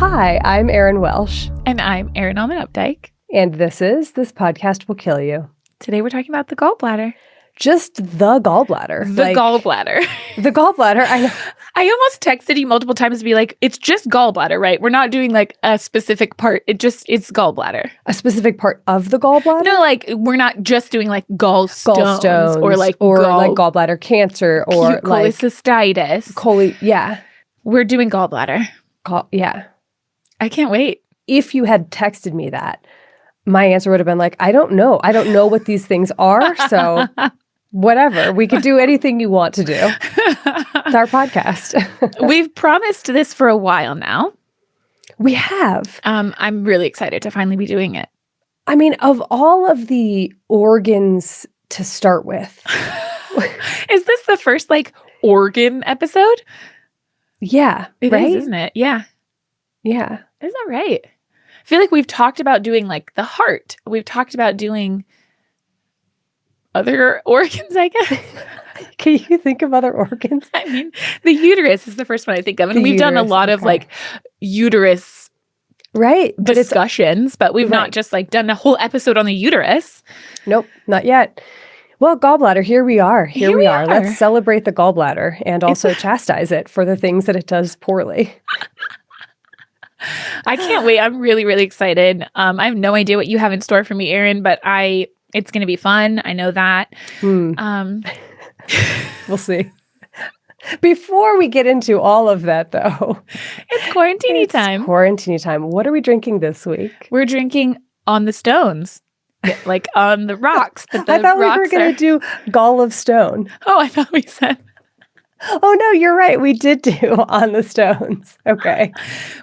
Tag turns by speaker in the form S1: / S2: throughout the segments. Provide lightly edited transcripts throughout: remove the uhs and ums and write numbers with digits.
S1: Hi, I'm Erin Welsh.
S2: And I'm Erin Allman Updike.
S1: And this podcast will kill you.
S2: Today we're talking about the gallbladder.
S1: Just the gallbladder.
S2: The gallbladder.
S1: The gallbladder. I know.
S2: I almost texted you multiple times to be like, it's just gallbladder, right? We're not doing like a specific part. It's gallbladder.
S1: A specific part of the gallbladder?
S2: No, like we're not just doing like gallstones or like
S1: gallbladder cancer or
S2: cholecystitis.
S1: Yeah.
S2: We're doing gallbladder.
S1: Yeah.
S2: I can't wait.
S1: If you had texted me that, my answer would have been like, I don't know. I don't know what these things are. So whatever. We could do anything you want to do. It's our podcast.
S2: We've promised this for a while now.
S1: We have.
S2: I'm really excited to finally be doing it.
S1: I mean, of all of the organs to start with.
S2: Is this the first like organ episode?
S1: Yeah.
S2: It
S1: right?
S2: is, isn't it? Yeah.
S1: Yeah.
S2: Is that right? I feel like we've talked about doing like the heart. We've talked about doing other organs, I guess.
S1: Can you think of other organs?
S2: I mean, the uterus is the first one I think of. And we've done a lot of like uterus discussions, but we've not just like done a whole episode on the uterus.
S1: Nope, not yet. Well, gallbladder, here we are. Here we are. Let's celebrate the gallbladder and also chastise it for the things that it does poorly.
S2: I can't wait. I'm really, really excited. I have no idea what you have in store for me, Erin, but it's going to be fun. I know that.
S1: We'll see. Before we get into all of that, though.
S2: It's quarantine time.
S1: Quarantine time. What are we drinking this week?
S2: We're drinking on the stones. Like on the rocks. But
S1: I thought we were going to do Gall of Stone.
S2: Oh, I thought we said.
S1: Oh, no, you're right. We did do On the Stones. Okay.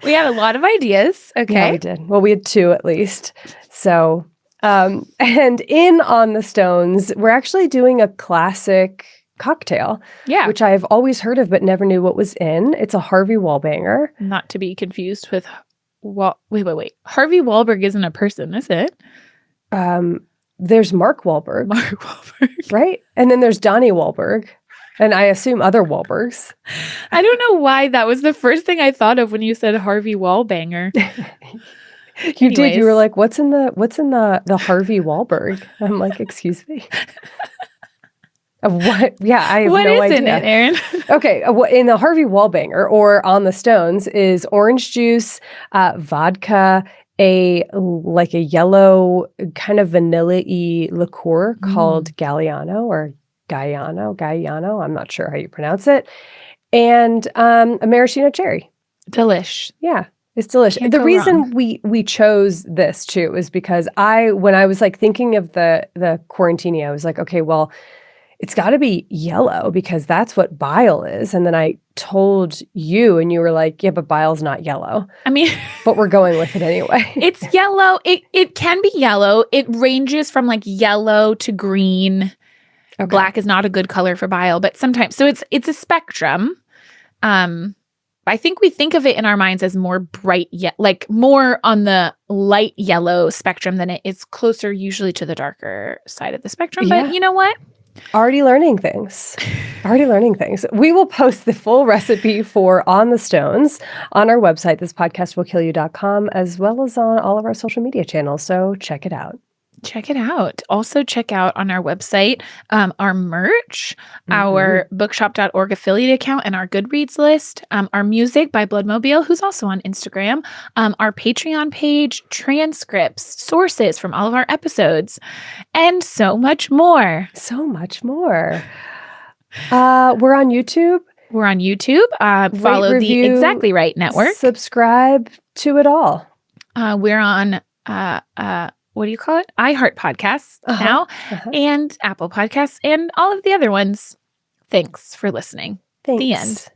S2: We had a lot of ideas. Okay.
S1: Yeah, we did. Well, we had two at least. So, and in On the Stones, we're actually doing a classic cocktail.
S2: Yeah.
S1: Which I've always heard of but never knew what was in. It's a Harvey Wallbanger.
S2: Not to be confused with, wait. Harvey Wahlberg isn't a person, is it?
S1: There's Mark Wahlberg. Right? And then there's Donnie Wahlberg. And I assume other Wahlbergs.
S2: I don't know why that was the first thing I thought of when you said Harvey Wallbanger.
S1: You did. You were like, what's in the Harvey Wahlberg? I'm like, excuse me. What? Yeah, I have no idea.
S2: What is in it, Erin?
S1: Okay, in the Harvey Wallbanger or On the Stones is orange juice, vodka, a yellow kind of vanilla-y liqueur called Galliano or Gaiano, I'm not sure how you pronounce it, and a maraschino cherry.
S2: Delish.
S1: Yeah, it's delicious. The reason we chose this too is because when I was like thinking of the quarantini, I was like, okay, well, it's got to be yellow because that's what bile is. And then I told you and you were like, yeah, but bile's not yellow.
S2: I mean,
S1: but we're going with it anyway.
S2: It's yellow. It can be yellow. It ranges from like yellow to green. Okay. Black is not a good color for bile, but sometimes, so it's a spectrum. I think we think of it in our minds as more bright, like more on the light yellow spectrum than it's closer usually to the darker side of the spectrum. Yeah. But you know what?
S1: Already learning things. We will post the full recipe for On the Stones on our website, thispodcastwillkillyou.com, as well as on all of our social media channels. So check it out.
S2: Also check out on our website our merch, our bookshop.org affiliate account, and our Goodreads list, our music by Bloodmobile, who's also on Instagram, our Patreon page, transcripts, sources from all of our episodes, and so much more.
S1: We're on YouTube.
S2: Follow the Exactly Right Network.
S1: Subscribe to it all.
S2: We're on what do you call it? iHeart Podcasts now, and Apple Podcasts, and all of the other ones. Thanks for listening.
S1: Thanks.
S2: The end.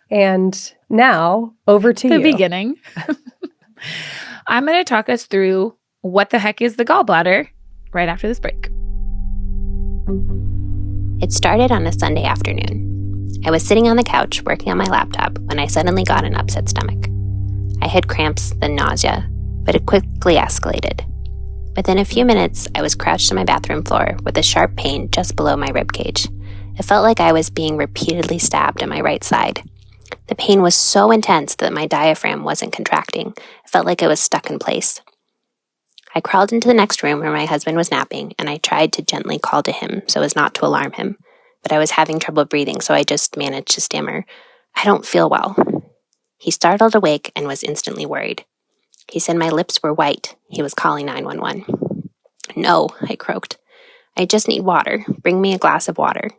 S1: And now, over to
S2: the
S1: you.
S2: Beginning. I'm going to talk us through what the heck is the gallbladder right after this break.
S3: It started on a Sunday afternoon. I was sitting on the couch working on my laptop when I suddenly got an upset stomach. I had cramps, then nausea, but it quickly escalated. Within a few minutes, I was crouched on my bathroom floor with a sharp pain just below my ribcage. It felt like I was being repeatedly stabbed in my right side. The pain was so intense that my diaphragm wasn't contracting. It felt like it was stuck in place. I crawled into the next room where my husband was napping, and I tried to gently call to him so as not to alarm him, but I was having trouble breathing, so I just managed to stammer, "I don't feel well." He startled awake and was instantly worried. He said my lips were white. He was calling 911. "No," I croaked. "I just need water. Bring me a glass of water."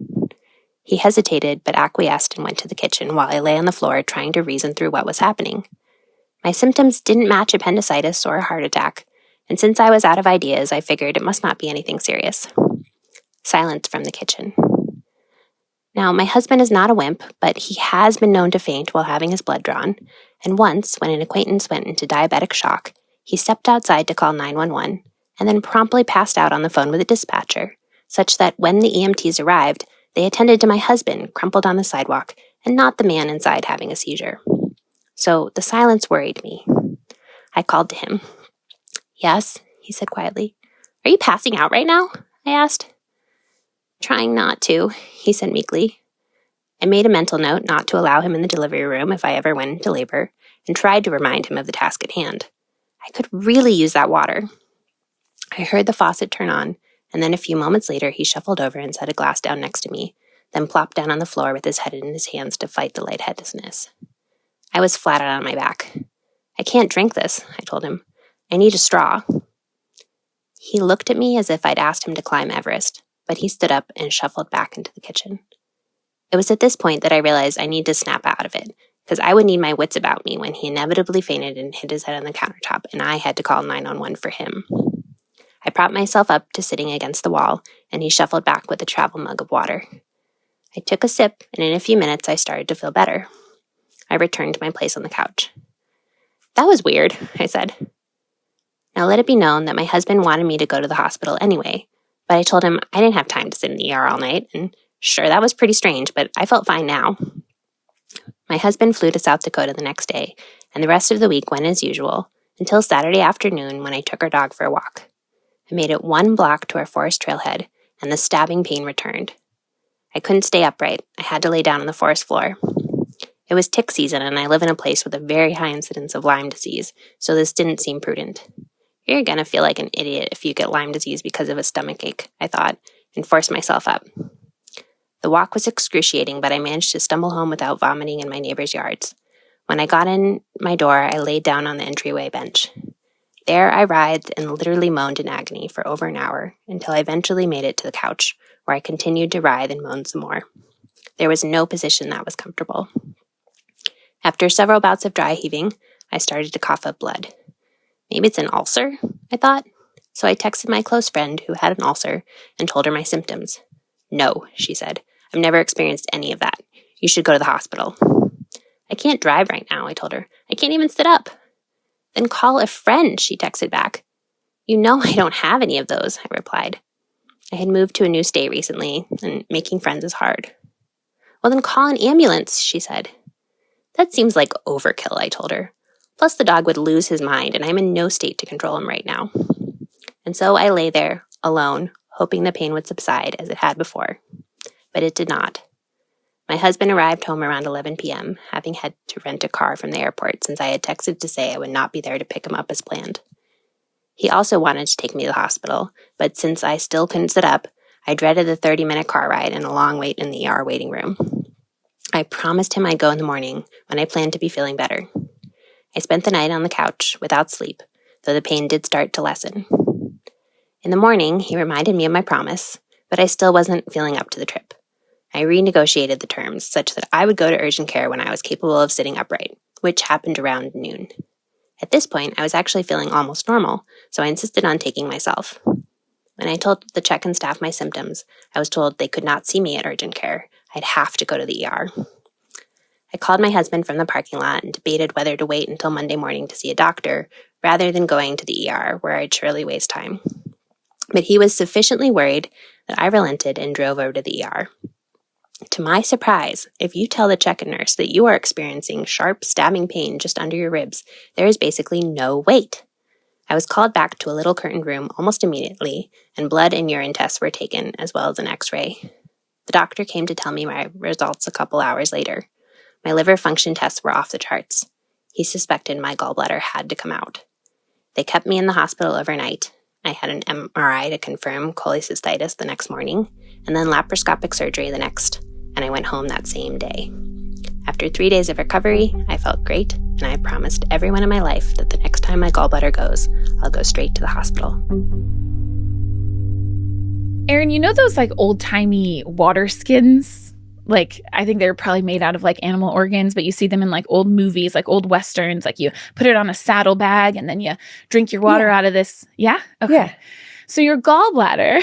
S3: He hesitated but acquiesced and went to the kitchen while I lay on the floor trying to reason through what was happening. My symptoms didn't match appendicitis or a heart attack, and since I was out of ideas, I figured it must not be anything serious. Silence from the kitchen. Now, my husband is not a wimp, but he has been known to faint while having his blood drawn, and once, when an acquaintance went into diabetic shock, he stepped outside to call 911 and then promptly passed out on the phone with a dispatcher, such that when the EMTs arrived, they attended to my husband, crumpled on the sidewalk, and not the man inside having a seizure. So the silence worried me. I called to him. "Yes," he said quietly. "Are you passing out right now?" I asked. "Trying not to," he said meekly. I made a mental note not to allow him in the delivery room if I ever went into labor, and tried to remind him of the task at hand. I could really use that water. I heard the faucet turn on, and then a few moments later he shuffled over and set a glass down next to me, then plopped down on the floor with his head in his hands to fight the lightheadedness. I was flat out on my back. "I can't drink this," I told him. "I need a straw." He looked at me as if I'd asked him to climb Everest, but he stood up and shuffled back into the kitchen. It was at this point that I realized I need to snap out of it, because I would need my wits about me when he inevitably fainted and hit his head on the countertop, and I had to call 911 for him. I propped myself up to sitting against the wall, and he shuffled back with a travel mug of water. I took a sip, and in a few minutes I started to feel better. I returned to my place on the couch. "That was weird," I said. Now let it be known that my husband wanted me to go to the hospital anyway, but I told him I didn't have time to sit in the ER all night, and sure, that was pretty strange, but I felt fine now. My husband flew to South Dakota the next day, and the rest of the week went as usual, until Saturday afternoon when I took our dog for a walk. I made it 1 block to our forest trailhead, and the stabbing pain returned. I couldn't stay upright. I had to lay down on the forest floor. It was tick season, and I live in a place with a very high incidence of Lyme disease, so this didn't seem prudent. You're gonna feel like an idiot if you get Lyme disease because of a stomachache, I thought, and forced myself up. The walk was excruciating, but I managed to stumble home without vomiting in my neighbor's yards. When I got in my door, I laid down on the entryway bench. There I writhed and literally moaned in agony for over an hour, until I eventually made it to the couch, where I continued to writhe and moan some more. There was no position that was comfortable. After several bouts of dry heaving, I started to cough up blood. Maybe it's an ulcer, I thought. So I texted my close friend who had an ulcer and told her my symptoms. "No," she said. "I've never experienced any of that. You should go to the hospital." "I can't drive right now," I told her. "I can't even sit up." "Then call a friend," she texted back. "You know I don't have any of those," I replied. I had moved to a new state recently, and making friends is hard. "Well, then call an ambulance," she said. "That seems like overkill," I told her. "Plus the dog would lose his mind, and I'm in no state to control him right now." And so I lay there, alone, hoping the pain would subside as it had before. But it did not. My husband arrived home around 11 p.m., having had to rent a car from the airport since I had texted to say I would not be there to pick him up as planned. He also wanted to take me to the hospital, but since I still couldn't sit up, I dreaded the 30-minute car ride and a long wait in the ER waiting room. I promised him I'd go in the morning when I planned to be feeling better. I spent the night on the couch without sleep, though the pain did start to lessen. In the morning, he reminded me of my promise, but I still wasn't feeling up to the trip. I renegotiated the terms such that I would go to urgent care when I was capable of sitting upright, which happened around noon. At this point, I was actually feeling almost normal, so I insisted on taking myself. When I told the check-in staff my symptoms, I was told they could not see me at urgent care. I'd have to go to the ER. I called my husband from the parking lot and debated whether to wait until Monday morning to see a doctor, rather than going to the ER, where I'd surely waste time. But he was sufficiently worried that I relented and drove over to the ER. To my surprise, if you tell the check-in nurse that you are experiencing sharp stabbing pain just under your ribs, there is basically no wait. I was called back to a little curtained room almost immediately, and blood and urine tests were taken, as well as an x-ray. The doctor came to tell me my results a couple hours later. My liver function tests were off the charts. He suspected my gallbladder had to come out. They kept me in the hospital overnight. I had an MRI to confirm cholecystitis the next morning, and then laparoscopic surgery the next, and I went home that same day. After 3 days of recovery, I felt great, and I promised everyone in my life that the next time my gallbladder goes, I'll go straight to the hospital.
S2: Erin, you know those like old-timey water skins? Like, I think they're probably made out of like animal organs, but you see them in like old movies, like old Westerns, like you put it on a saddlebag and then you drink your water out of this. Yeah? Okay.
S1: Yeah.
S2: So your gallbladder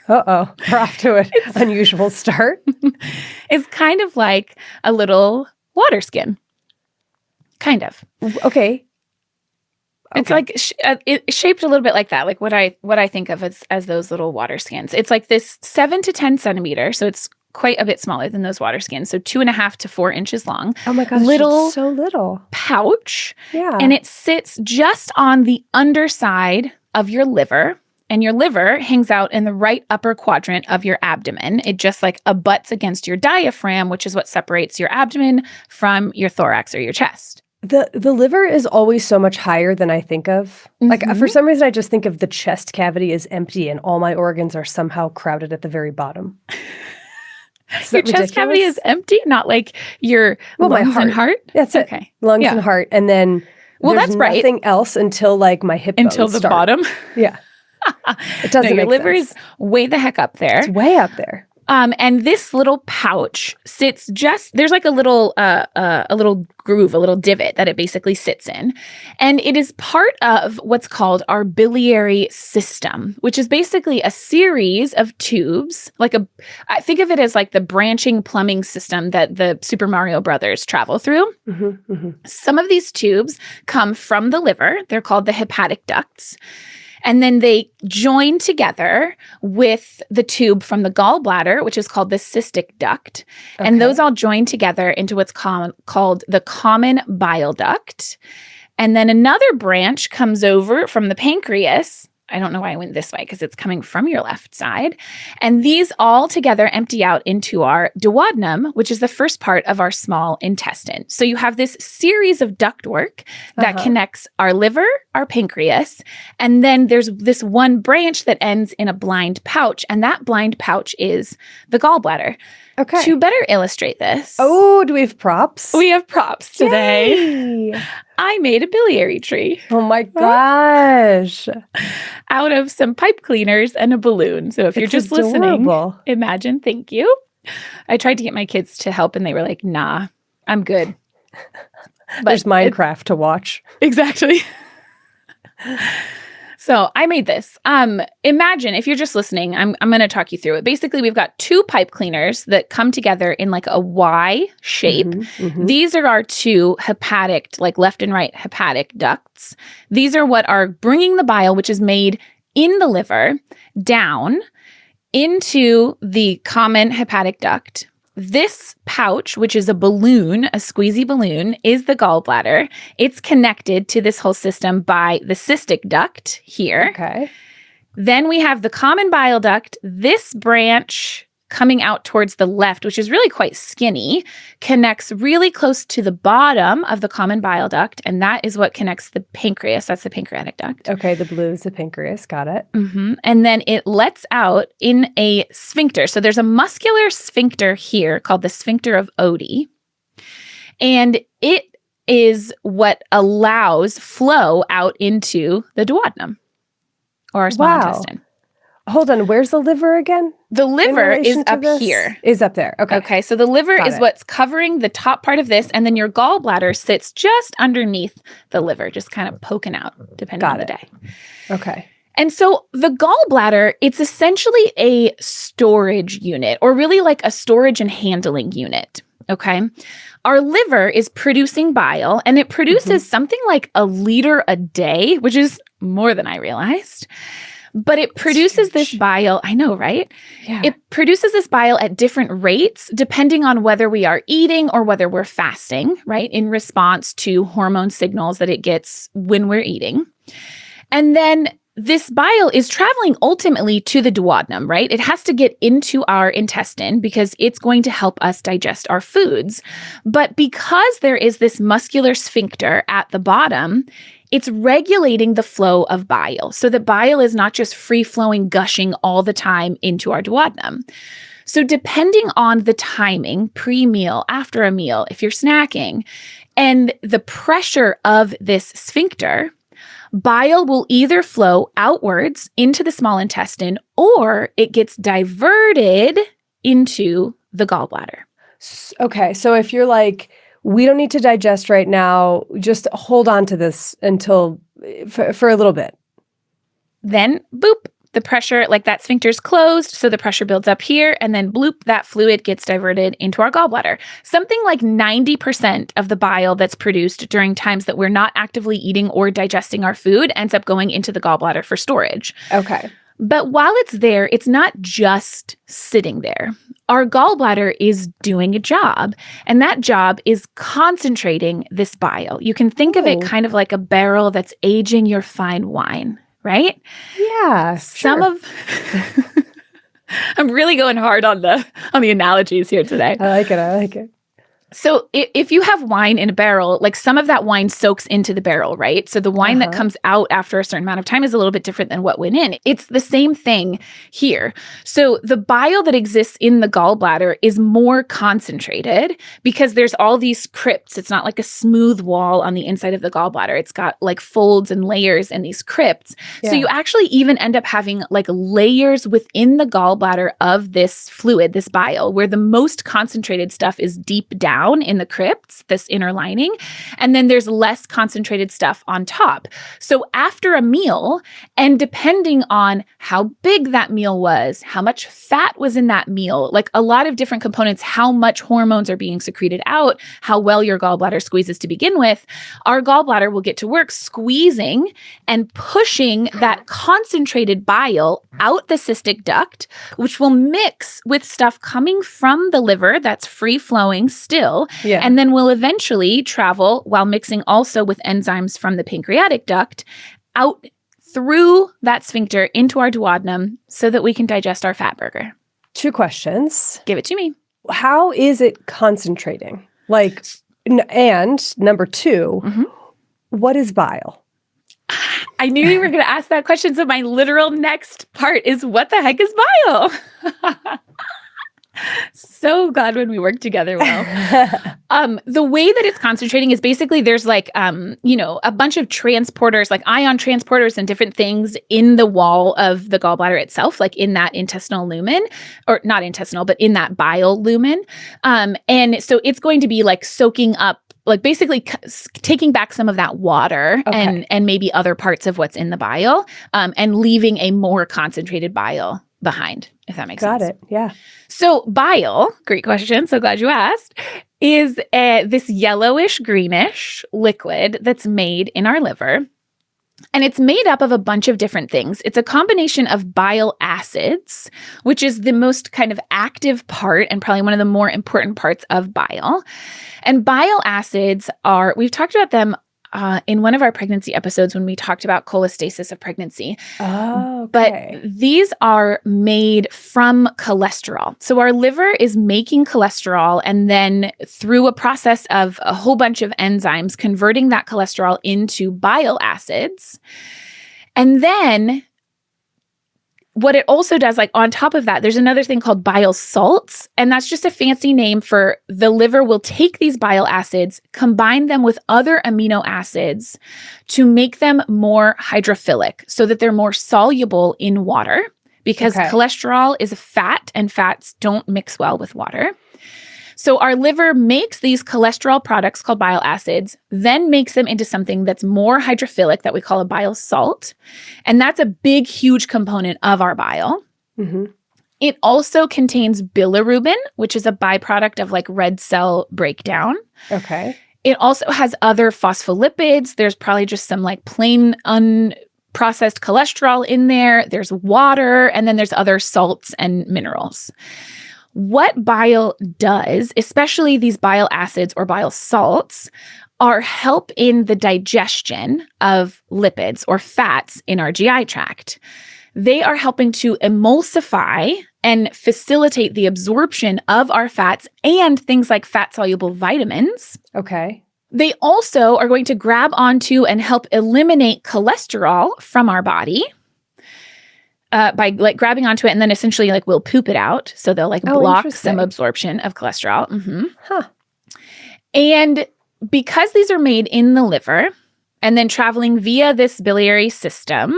S1: Uh-oh. We're off to an unusual start.
S2: is kind of like a little water skin. Kind of.
S1: Okay.
S2: It's like it's shaped a little bit like that, like what I think of as those little water skins. It's like this 7 to 10 centimeter, so it's quite a bit smaller than those water skins, so 2.5 to 4 inches long.
S1: Oh my gosh,
S2: little
S1: it's so little
S2: pouch.
S1: Yeah,
S2: and it sits just on the underside of your liver, and your liver hangs out in the right upper quadrant of your abdomen. It just like abuts against your diaphragm, which is what separates your abdomen from your thorax or your chest.
S1: The liver is always so much higher than I think of. Like for some reason, I just think of the chest cavity as empty and all my organs are somehow crowded at the very bottom.
S2: Your chest cavity is empty, not like your lungs and heart?
S1: That's
S2: okay.
S1: It. Lungs and heart. And then
S2: that's right.
S1: Nothing else until like my hip bones
S2: until the
S1: start.
S2: bottom?
S1: Yeah. It doesn't
S2: your
S1: make
S2: liver
S1: sense.
S2: is way the heck up there.
S1: It's way up there.
S2: And this little pouch sits there's like a little groove, a little divot that it basically sits in. And it is part of what's called our biliary system, which is basically a series of tubes, I think of it as like the branching plumbing system that the Super Mario Brothers travel through.
S1: Mm-hmm, mm-hmm.
S2: Some of these tubes come from the liver. They're called the hepatic ducts. And then they join together with the tube from the gallbladder, which is called the cystic duct. Okay. And those all join together into what's called the common bile duct. And then another branch comes over from the pancreas. I don't know why I went this way because it's coming from your left side. And these all together empty out into our duodenum, which is the first part of our small intestine. So you have this series of ductwork that connects our liver, our pancreas, and then there's this one branch that ends in a blind pouch, and that blind pouch is the gallbladder.
S1: Okay.
S2: To better illustrate this.
S1: Oh, do we have props?
S2: We have props today.
S1: Yay.
S2: I made a biliary tree.
S1: Oh my gosh.
S2: Out of some pipe cleaners and a balloon. So if you're just listening, imagine. Thank you. I tried to get my kids to help and they were like, nah, I'm good.
S1: But there's Minecraft to watch.
S2: Exactly. So I made this. Imagine if you're just listening, I'm going to talk you through it. Basically, we've got 2 pipe cleaners that come together in like a Y shape. Mm-hmm, mm-hmm. These are our 2 hepatic, like left and right hepatic ducts. These are what are bringing the bile, which is made in the liver, down into the common hepatic duct. This pouch, which is a balloon, a squeezy balloon, is the gallbladder. It's connected to this whole system by the cystic duct here.
S1: Okay.
S2: Then we have the common bile duct. This branch coming out towards the left, which is really quite skinny, connects really close to the bottom of the common bile duct, and that is what connects the pancreas. That's the pancreatic duct.
S1: Okay, the blue is the pancreas. Got it.
S2: Mm-hmm. And then it lets out in a sphincter. So there's a muscular sphincter here called the sphincter of Oddi, and it is what allows flow out into the duodenum or our small intestine.
S1: Hold on, where's the liver again?
S2: The liver is up here.
S1: Is up there. Okay.
S2: Okay, so the liver is what's covering the top part of this, and then your gallbladder sits just underneath the liver, just kind of poking out, depending on the day.
S1: Okay.
S2: And so the gallbladder, it's essentially a storage unit, or really like a storage and handling unit. Okay. Our liver is producing bile, and it produces something like 1 liter a day, which is more than I realized. But it produces this bile. I know, right?
S1: Yeah.
S2: It produces this bile at different rates, depending on whether we are eating or whether we're fasting, right? In response to hormone signals that it gets when we're eating. And then this bile is traveling ultimately to the duodenum, right? It has to get into our intestine because it's going to help us digest our foods. But because there is this muscular sphincter at the bottom, it's regulating the flow of bile so that bile is not just free-flowing, gushing all the time into our duodenum. So depending on the timing, pre-meal, after a meal, if you're snacking, and the pressure of this sphincter, bile will either flow outwards into the small intestine or it gets diverted into the gallbladder.
S1: Okay, so if you're like, we don't need to digest right now, just hold on to this until for a little bit.
S2: Then, boop, the pressure, like that sphincter's closed, so the pressure builds up here, and then bloop, that fluid gets diverted into our gallbladder. Something like 90% of the bile that's produced during times that we're not actively eating or digesting our food ends up going into the gallbladder for storage.
S1: Okay.
S2: But while it's there, it's not just sitting there. Our gallbladder is doing a job, and that job is concentrating this bile. You can think of it kind of like a barrel that's aging your fine wine, right?
S1: Yeah, sure.
S2: I'm really going hard on the analogies here today.
S1: I like it.
S2: So if you have wine in a barrel, like some of that wine soaks into the barrel, right? So the wine that comes out after a certain amount of time is a little bit different than what went in. It's the same thing here. So the bile that exists in the gallbladder is more concentrated because there's all these crypts. It's not like a smooth wall on the inside of the gallbladder. It's got like folds and layers and these crypts. Yeah. So you actually even end up having like layers within the gallbladder of this fluid, this bile, where the most concentrated stuff is deep down in the crypts, this inner lining, and then there's less concentrated stuff on top. So after a meal, and depending on how big that meal was, how much fat was in that meal, like a lot of different components, how much hormones are being secreted out, how well your gallbladder squeezes to begin with, our gallbladder will get to work squeezing and pushing that concentrated bile out the cystic duct, which will mix with stuff coming from the liver that's free-flowing still, and then will eventually travel while mixing also with enzymes from the pancreatic duct out through that sphincter into our duodenum so that we can digest our fat burger.
S1: 2 questions.
S2: Give it to me.
S1: How is it concentrating? Like, and number 2, what is bile?
S2: I knew you were going to ask that question. So my literal next part is, what the heck is bile? So glad when we work together well. The way that it's concentrating is basically there's like, a bunch of transporters, like ion transporters and different things in the wall of the gallbladder itself, like in that intestinal lumen, or not intestinal, but in that bile lumen. And so it's going to be like soaking up, like basically taking back some of that water and maybe other parts of what's in the bile, and leaving a more concentrated bile behind, if that makes sense.
S1: Got it. Yeah.
S2: So bile, great question, so glad you asked, is this yellowish greenish liquid that's made in our liver. And it's made up of a bunch of different things. It's a combination of bile acids, which is the most kind of active part and probably one of the more important parts of bile. And bile acids are, we've talked about them in one of our pregnancy episodes when we talked about cholestasis of pregnancy.
S1: Oh, okay.
S2: But these are made from cholesterol. So our liver is making cholesterol and then through a process of a whole bunch of enzymes, converting that cholesterol into bile acids. And then what it also does, like on top of that, there's another thing called bile salts, and that's just a fancy name for the liver will take these bile acids, combine them with other amino acids to make them more hydrophilic so that they're more soluble in water because cholesterol is a fat and fats don't mix well with water. So our liver makes these cholesterol products called bile acids, then makes them into something that's more hydrophilic that we call a bile salt. And that's a big, huge component of our bile. Mm-hmm. It also contains bilirubin, which is a byproduct of like red cell breakdown.
S1: Okay.
S2: It also has other phospholipids. There's probably just some like plain unprocessed cholesterol in there. There's water, and then there's other salts and minerals. What bile does, especially these bile acids or bile salts, are help in the digestion of lipids or fats in our GI tract. They are helping to emulsify and facilitate the absorption of our fats and things like fat-soluble vitamins.
S1: Okay.
S2: They also are going to grab onto and help eliminate cholesterol from our body by like grabbing onto it, and then essentially like we'll poop it out. So they'll like block some absorption of cholesterol. And because these are made in the liver and then traveling via this biliary system,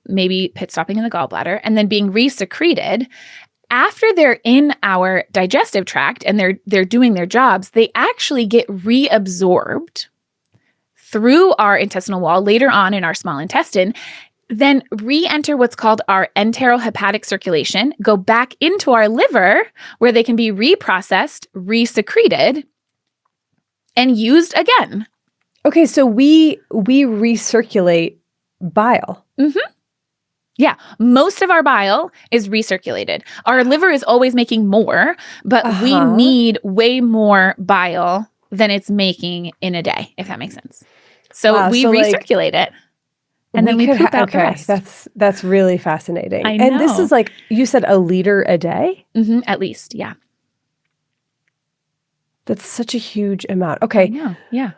S2: maybe pit stopping in the gallbladder, and then being resecreted, after they're in our digestive tract and they're doing their jobs, they actually get reabsorbed through our intestinal wall later on in our small intestine, then re-enter what's called our enterohepatic circulation, go back into our liver where they can be reprocessed, resecreted, and used again.
S1: Okay, so we recirculate bile.
S2: Yeah, most of our bile is recirculated. Our liver is always making more, but we need way more bile than it's making in a day, if that makes sense. So we recirculate it, and then we poop out the rest.
S1: That's really fascinating.
S2: I know.
S1: And this is like, you said 1 liter a day?
S2: At least, yeah.
S1: That's such a huge amount. Okay.
S2: I know, yeah.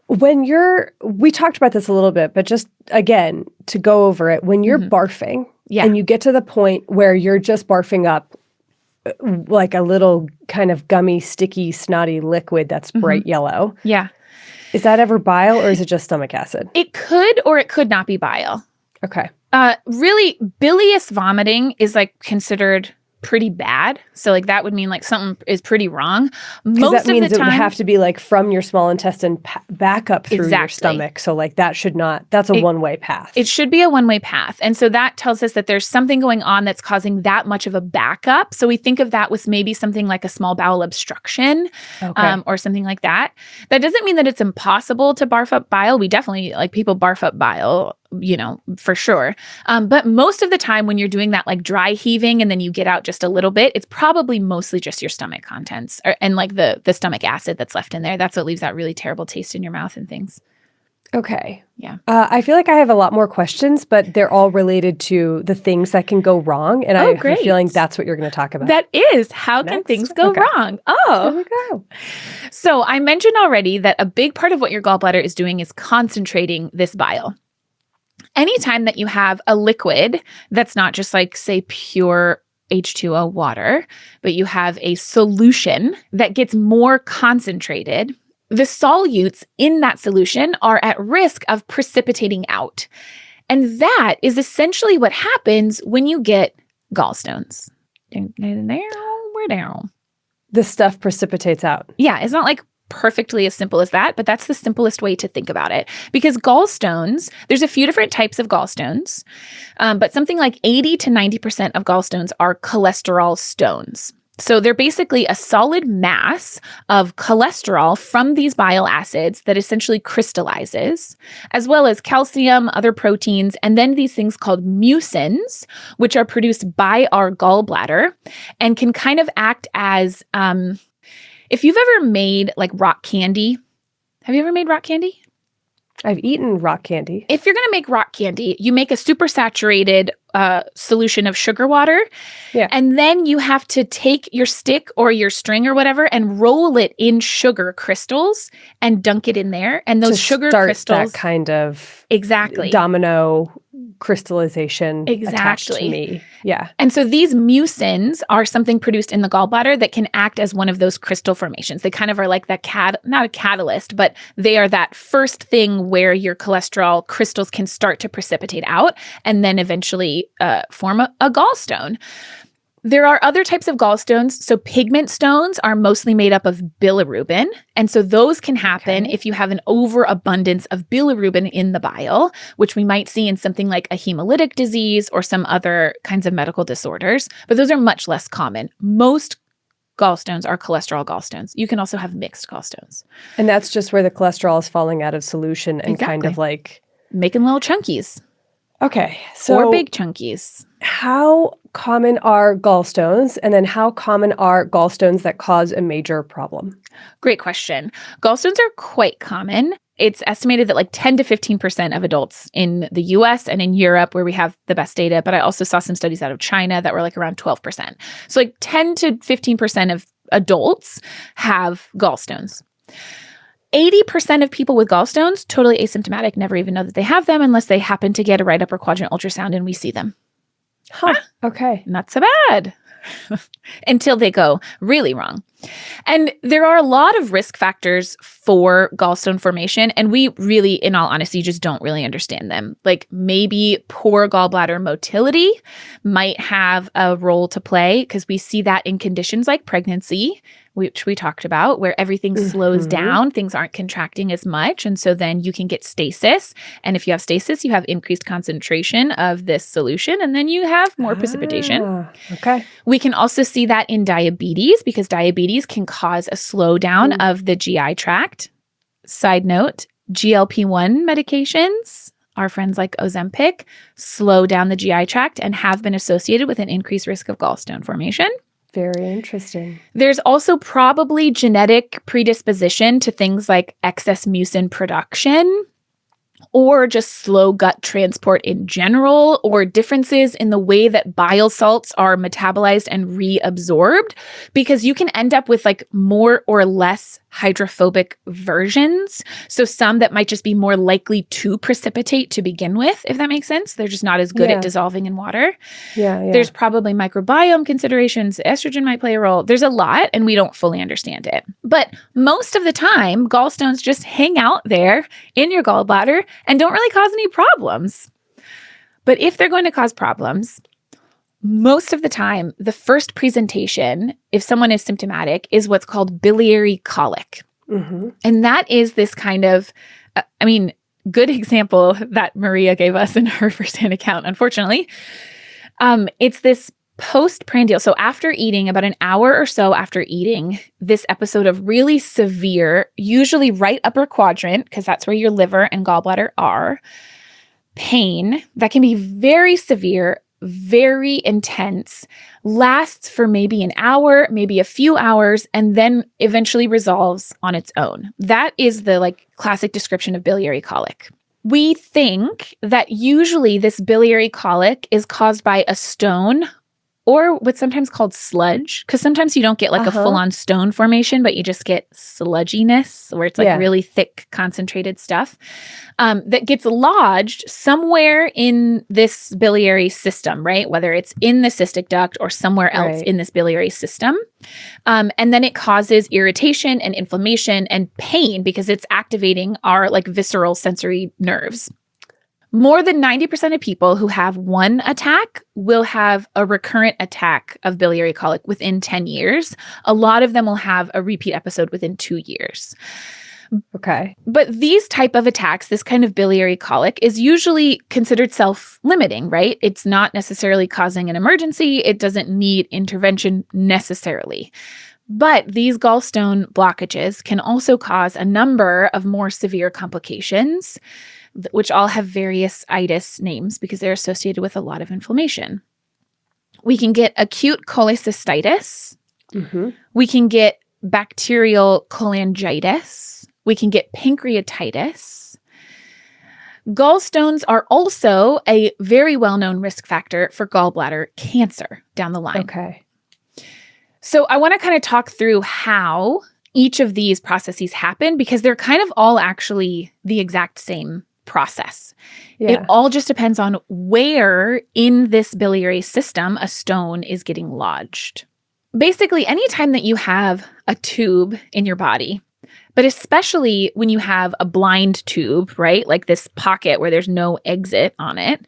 S1: We talked about this a little bit, but just again, to go over it, when you're barfing and you get to the point where you're just barfing up like a little kind of gummy, sticky, snotty liquid that's bright yellow.
S2: Yeah.
S1: Is that ever bile or is it just stomach acid?
S2: It could or it could not be bile.
S1: Okay.
S2: Really, bilious vomiting is like considered pretty bad. So like that would mean like something is pretty wrong.
S1: Most that means it would have to be like from your small intestine back up through your stomach. So like that's a one-way path.
S2: It should be a one-way path. And so that tells us that there's something going on that's causing that much of a backup. So we think of that with maybe something like a small bowel obstruction or something like that. That doesn't mean that it's impossible to barf up bile. We definitely, like people barf up bile, for sure. But most of the time when you're doing that like dry heaving and then you get out just a little bit, it's probably mostly just your stomach contents and like the stomach acid that's left in there. That's what leaves that really terrible taste in your mouth and things.
S1: Okay.
S2: Yeah.
S1: I feel like I have a lot more questions, but they're all related to the things that can go wrong. And I have a feeling that's what you're going to talk about.
S2: That is. How can things go wrong? Oh.
S1: There we go.
S2: So I mentioned already that a big part of what your gallbladder is doing is concentrating this bile. Anytime that you have a liquid that's not just like, say, pure H2O water, but you have a solution that gets more concentrated, the solutes in that solution are at risk of precipitating out. And that is essentially what happens when you get gallstones. We're down.
S1: The stuff precipitates out.
S2: Yeah, it's not like perfectly as simple as that, but that's the simplest way to think about it. Because gallstones, there's a few different types of gallstones, but something like 80 to 90% of gallstones are cholesterol stones. So they're basically a solid mass of cholesterol from these bile acids that essentially crystallizes, as well as calcium, other proteins, and then these things called mucins, which are produced by our gallbladder and can kind of act as if you've ever made like rock candy. Have you ever made rock candy?
S1: I've eaten rock candy.
S2: If you're going to make rock candy, you make a super saturated solution of sugar water.
S1: Yeah.
S2: And then you have to take your stick or your string or whatever and roll it in sugar crystals and dunk it in there. And those sugar crystals.
S1: That kind of domino crystallization attached to me. Yeah.
S2: And so these mucins are something produced in the gallbladder that can act as one of those crystal formations. They kind of are like that not a catalyst, but they are that first thing where your cholesterol crystals can start to precipitate out and then eventually form a gallstone. There are other types of gallstones. So pigment stones are mostly made up of bilirubin. And so those can happen if you have an overabundance of bilirubin in the bile, which we might see in something like a hemolytic disease or some other kinds of medical disorders. But those are much less common. Most gallstones are cholesterol gallstones. You can also have mixed gallstones.
S1: And that's just where the cholesterol is falling out of solution and kind of like
S2: making little chunkies.
S1: Okay. So
S2: or big chunkies.
S1: How common are gallstones? And then how common are gallstones that cause a major problem?
S2: Great question. Gallstones are quite common. it's estimated that like 10 to 15% of adults in the US and in Europe, where we have the best data, but I also saw some studies out of China that were like around 12%. So like 10 to 15% of adults have gallstones. 80% of people with gallstones, totally asymptomatic, never even know that they have them unless they happen to get a right upper quadrant ultrasound and we see them.
S1: Huh. Okay.
S2: Not so bad. Until they go really wrong. And there are a lot of risk factors for gallstone formation, and we really, in all honesty, just don't really understand them. Like maybe poor gallbladder motility might have a role to play, because we see that in conditions like pregnancy, which we talked about, where everything slows down, things aren't contracting as much, and so then you can get stasis. And if you have stasis, you have increased concentration of this solution, and then you have more precipitation.
S1: Okay.
S2: We can also see that in diabetes, because diabetes can cause a slowdown of the GI tract. Side note, GLP-1 medications, our friends like Ozempic, slow down the GI tract and have been associated with an increased risk of gallstone formation.
S1: Very interesting.
S2: There's also probably genetic predisposition to things like excess mucin production, or just slow gut transport in general, or differences in the way that bile salts are metabolized and reabsorbed, because you can end up with like more or less hydrophobic versions. So some that might just be more likely to precipitate to begin with, if that makes sense. They're just not as good at dissolving in water.
S1: Yeah.
S2: There's probably microbiome considerations. Estrogen might play a role. There's a lot, and we don't fully understand it. But most of the time, gallstones just hang out there in your gallbladder and don't really cause any problems. But if they're going to cause problems, most of the time, the first presentation, if someone is symptomatic, is what's called biliary colic. And that is this kind of, good example that Maria gave us in her firsthand account, unfortunately. It's this postprandial. So after eating, about an hour or so after eating, this episode of really severe, usually right upper quadrant, because that's where your liver and gallbladder are, pain that can be very severe, very intense, lasts for maybe an hour, maybe a few hours, and then eventually resolves on its own. That is the like classic description of biliary colic. We think that usually this biliary colic is caused by a stone, or what's sometimes called sludge, because sometimes you don't get like a full-on stone formation, but you just get sludginess, where it's like really thick, concentrated stuff that gets lodged somewhere in this biliary system, right? Whether it's in the cystic duct or somewhere else in this biliary system. And then it causes irritation and inflammation and pain, because it's activating our like visceral sensory nerves. More than 90% of people who have one attack will have a recurrent attack of biliary colic within 10 years. A lot of them will have a repeat episode within 2 years.
S1: Okay.
S2: But these type of attacks, this kind of biliary colic, is usually considered self-limiting, right? It's not necessarily causing an emergency. It doesn't need intervention necessarily. But these gallstone blockages can also cause a number of more severe complications, which all have various itis names because they're associated with a lot of inflammation. We can get acute cholecystitis. We can get bacterial cholangitis. We can get pancreatitis. Gallstones are also a very well-known risk factor for gallbladder cancer down the line.
S1: Okay.
S2: So I want to kind of talk through how each of these processes happen, because they're kind of all actually the exact same process. It all just depends on where in this biliary system a stone is getting lodged. Basically, anytime that you have a tube in your body, but especially when you have a blind tube, right? Like this pocket where there's no exit on it.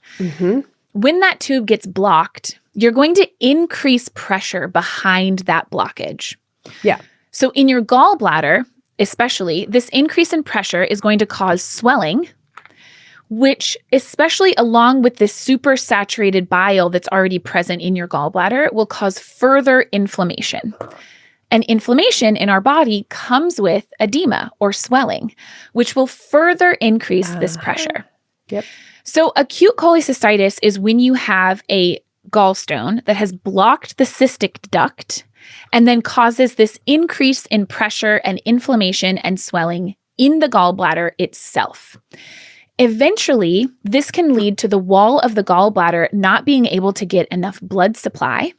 S2: When that tube gets blocked, you're going to increase pressure behind that blockage.
S1: Yeah.
S2: So in your gallbladder, especially, this increase in pressure is going to cause swelling, which, especially along with this super saturated bile that's already present in your gallbladder, will cause further inflammation. And inflammation in our body comes with edema or swelling, which will further increase this pressure.
S1: Yep.
S2: So acute cholecystitis is when you have a gallstone that has blocked the cystic duct and then causes this increase in pressure and inflammation and swelling in the gallbladder itself. Eventually, this can lead to the wall of the gallbladder not being able to get enough blood supply.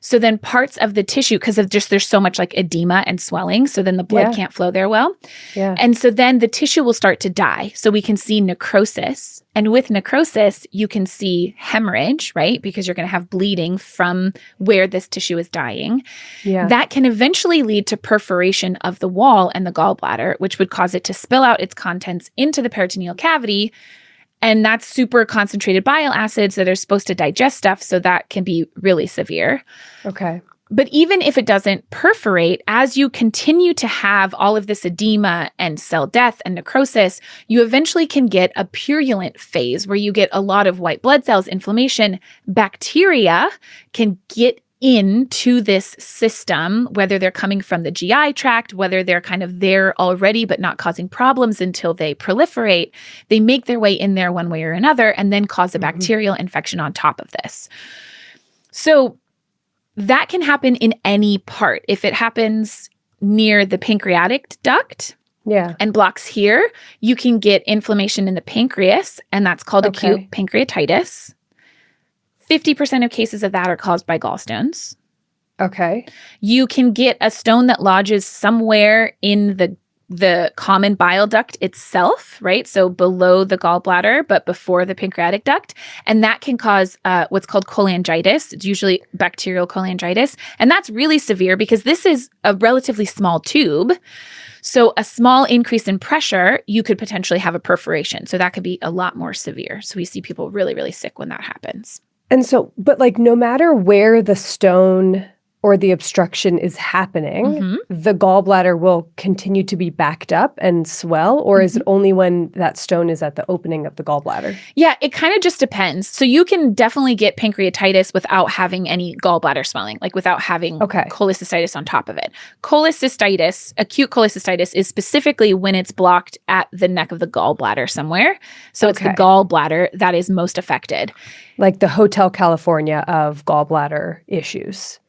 S2: So then parts of the tissue, because of just there's so much like edema and swelling, so then the blood can't flow there well.
S1: Yeah.
S2: And so then the tissue will start to die. So we can see necrosis. And with necrosis, you can see hemorrhage, right? Because you're going to have bleeding from where this tissue is dying.
S1: Yeah.
S2: That can eventually lead to perforation of the wall and the gallbladder, which would cause it to spill out its contents into the peritoneal cavity. And that's super concentrated bile acids that are supposed to digest stuff. So that can be really severe.
S1: Okay.
S2: But even if it doesn't perforate, as you continue to have all of this edema and cell death and necrosis, you eventually can get a purulent phase where you get a lot of white blood cells, inflammation. Bacteria can get into this system, whether they're coming from the GI tract, whether they're kind of there already but not causing problems until they proliferate. They make their way in there one way or another and then cause a bacterial infection on top of this. So that can happen in any part. If it happens near the pancreatic duct and blocks here, you can get inflammation in the pancreas, and that's called acute pancreatitis. 50% of cases of that are caused by gallstones.
S1: Okay.
S2: You can get a stone that lodges somewhere in the common bile duct itself, right? So below the gallbladder, but before the pancreatic duct. And that can cause what's called cholangitis. It's usually bacterial cholangitis. And that's really severe because this is a relatively small tube. So a small increase in pressure, you could potentially have a perforation. So that could be a lot more severe. So we see people really, really sick when that happens.
S1: And so, but like no matter where the stone or the obstruction is happening, the gallbladder will continue to be backed up and swell, or is it only when that stone is at the opening of the gallbladder?
S2: Yeah, it kind of just depends. So you can definitely get pancreatitis without having any gallbladder swelling, like without having cholecystitis on top of it. Cholecystitis, acute cholecystitis, is specifically when it's blocked at the neck of the gallbladder somewhere. So it's the gallbladder that is most affected.
S1: Like the Hotel California of gallbladder issues.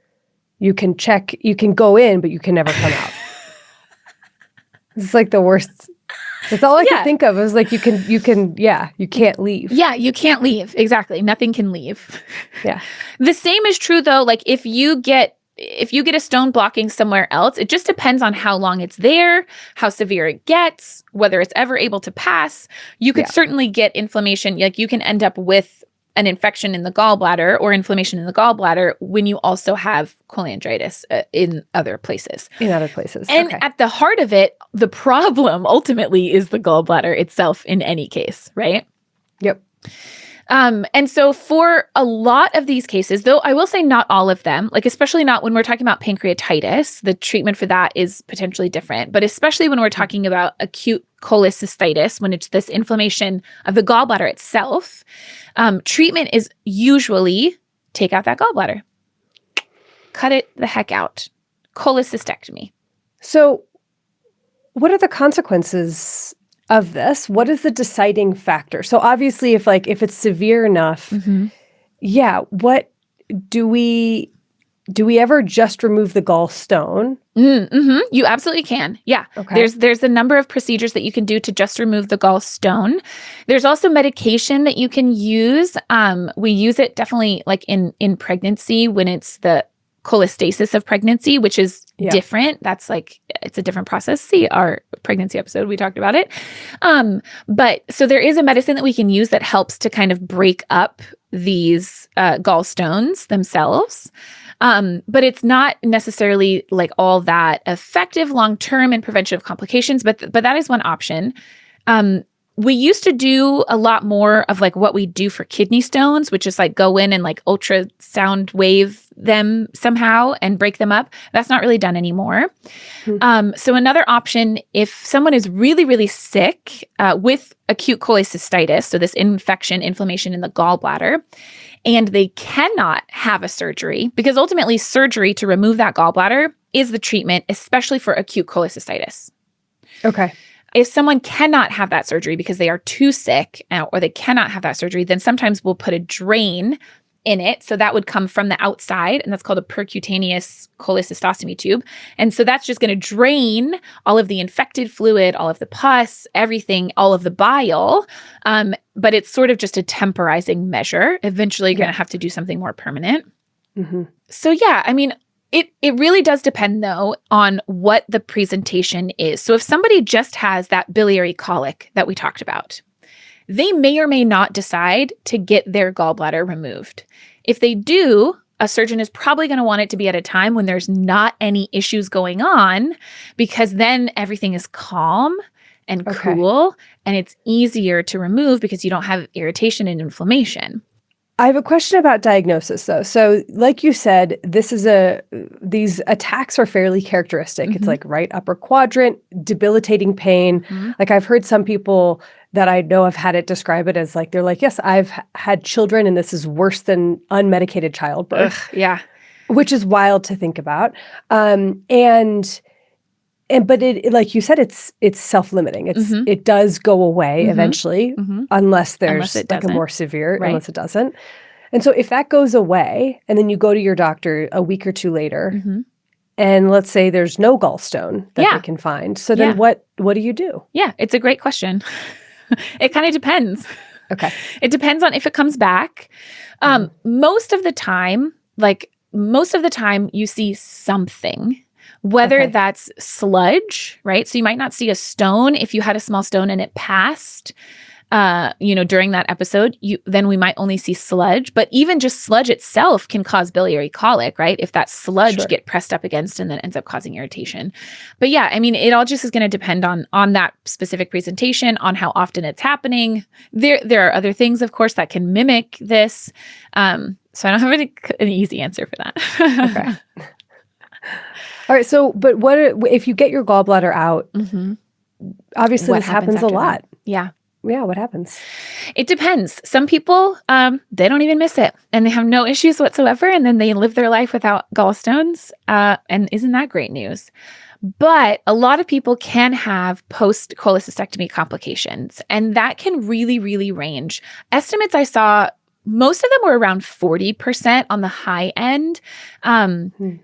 S1: You can check, you can go in, but you can never come out. It's like the worst. That's all I could think of. It was like, you can't leave.
S2: Yeah, you can't leave. Exactly. Nothing can leave.
S1: Yeah.
S2: The same is true though. Like if you get a stone blocking somewhere else, it just depends on how long it's there, how severe it gets, whether it's ever able to pass. You could certainly get inflammation. Like you can end up with an infection in the gallbladder or inflammation in the gallbladder when you also have cholangitis in other places. And at the heart of it, the problem ultimately is the gallbladder itself in any case, right?
S1: Yep.
S2: And so for a lot of these cases, though I will say not all of them, like especially not when we're talking about pancreatitis, the treatment for that is potentially different. But especially when we're talking about acute cholecystitis, when it's this inflammation of the gallbladder itself, treatment is usually take out that gallbladder. Cut it the heck out. Cholecystectomy.
S1: So what are the consequences of this? What is the deciding factor? So obviously if it's severe enough, what do we ever just remove the gallstone?
S2: You absolutely can. Yeah. Okay. There's a number of procedures that you can do to just remove the gallstone. There's also medication that you can use. We use it definitely like in pregnancy when it's the cholestasis of pregnancy, which is different. That's like, it's a different process. See our pregnancy episode, we talked about it. But so there is a medicine that we can use that helps to kind of break up these gallstones themselves. But it's not necessarily like all that effective long-term in prevention of complications, but that is one option. We used to do a lot more of like what we do for kidney stones, which is like go in and like ultrasound wave them somehow and break them up. That's not really done anymore. So another option, if someone is really, really sick with acute cholecystitis, so this inflammation in the gallbladder, and they cannot have a surgery, because ultimately surgery to remove that gallbladder is the treatment, especially for acute cholecystitis.
S1: Okay.
S2: If someone cannot have that surgery because they are too sick or they cannot have that surgery, then sometimes we'll put a drain in it. So that would come from the outside, and that's called a percutaneous cholecystostomy tube. And so that's just going to drain all of the infected fluid, all of the pus, everything, all of the bile. But it's sort of just a temporizing measure. Eventually, you're going to have to do something more permanent.
S1: Mm-hmm.
S2: So yeah, I mean, it really does depend, though, on what the presentation is. So if somebody just has that biliary colic that we talked about, they may or may not decide to get their gallbladder removed. If they do, a surgeon is probably going to want it to be at a time when there's not any issues going on, because then everything is calm and cool, and it's easier to remove because you don't have irritation and inflammation.
S1: I have a question about diagnosis, though. So like you said, these attacks are fairly characteristic. It's like right upper quadrant, debilitating pain. Like I've heard some people that I know have had it describe it as like, they're like, yes, I've had children and this is worse than unmedicated childbirth.
S2: Ugh, yeah.
S1: Which is wild to think about. But it, like you said, it's self-limiting. It does go away eventually, unless there's like a more severe, unless it doesn't. And so if that goes away, and then you go to your doctor a week or two later, and let's say there's no gallstone that they can find, so then what do you do?
S2: Yeah, it's a great question. It kind of depends.
S1: Okay.
S2: It depends on if it comes back. Most of the time you see something. Whether that's sludge, right? So you might not see a stone. If you had a small stone and it passed, during that episode, then we might only see sludge. But even just sludge itself can cause biliary colic, right? If that sludge get pressed up against and then ends up causing irritation. But yeah, I mean, it all just is going to depend on that specific presentation, on how often it's happening. There are other things, of course, that can mimic this. So I don't have an easy answer for that.
S1: Okay. All right. So, but if you get your gallbladder out, obviously this happens a lot.
S2: Yeah.
S1: Yeah. What happens?
S2: It depends. Some people, they don't even miss it and they have no issues whatsoever. And then they live their life without gallstones. And isn't that great news? But a lot of people can have post-cholecystectomy complications, and that can really, really range. Estimates I saw, most of them were around 40% on the high end.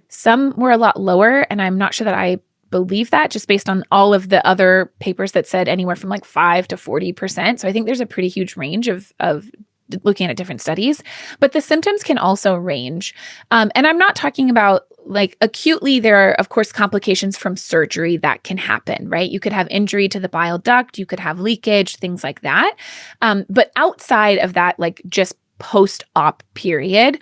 S2: Some were a lot lower, and I'm not sure that I believe that, just based on all of the other papers that said anywhere from like 5 to 40%. So I think there's a pretty huge range of looking at different studies. But the symptoms can also range. And I'm not talking about like acutely. There are, of course, complications from surgery that can happen, right? You could have injury to the bile duct, you could have leakage, things like that. But outside of that, like just post-op period,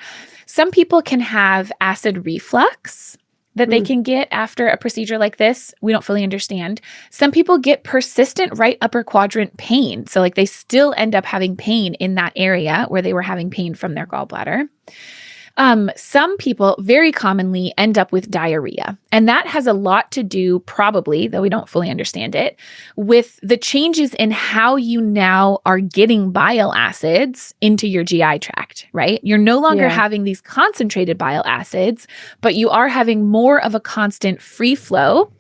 S2: some people can have acid reflux that they can get after a procedure like this. We don't fully understand. Some people get persistent right upper quadrant pain. So like they still end up having pain in that area where they were having pain from their gallbladder. Some people very commonly end up with diarrhea, and that has a lot to do, probably, though we don't fully understand it, with the changes in how you now are getting bile acids into your GI tract, right? You're no longer having these concentrated bile acids, but you are having more of a constant free flow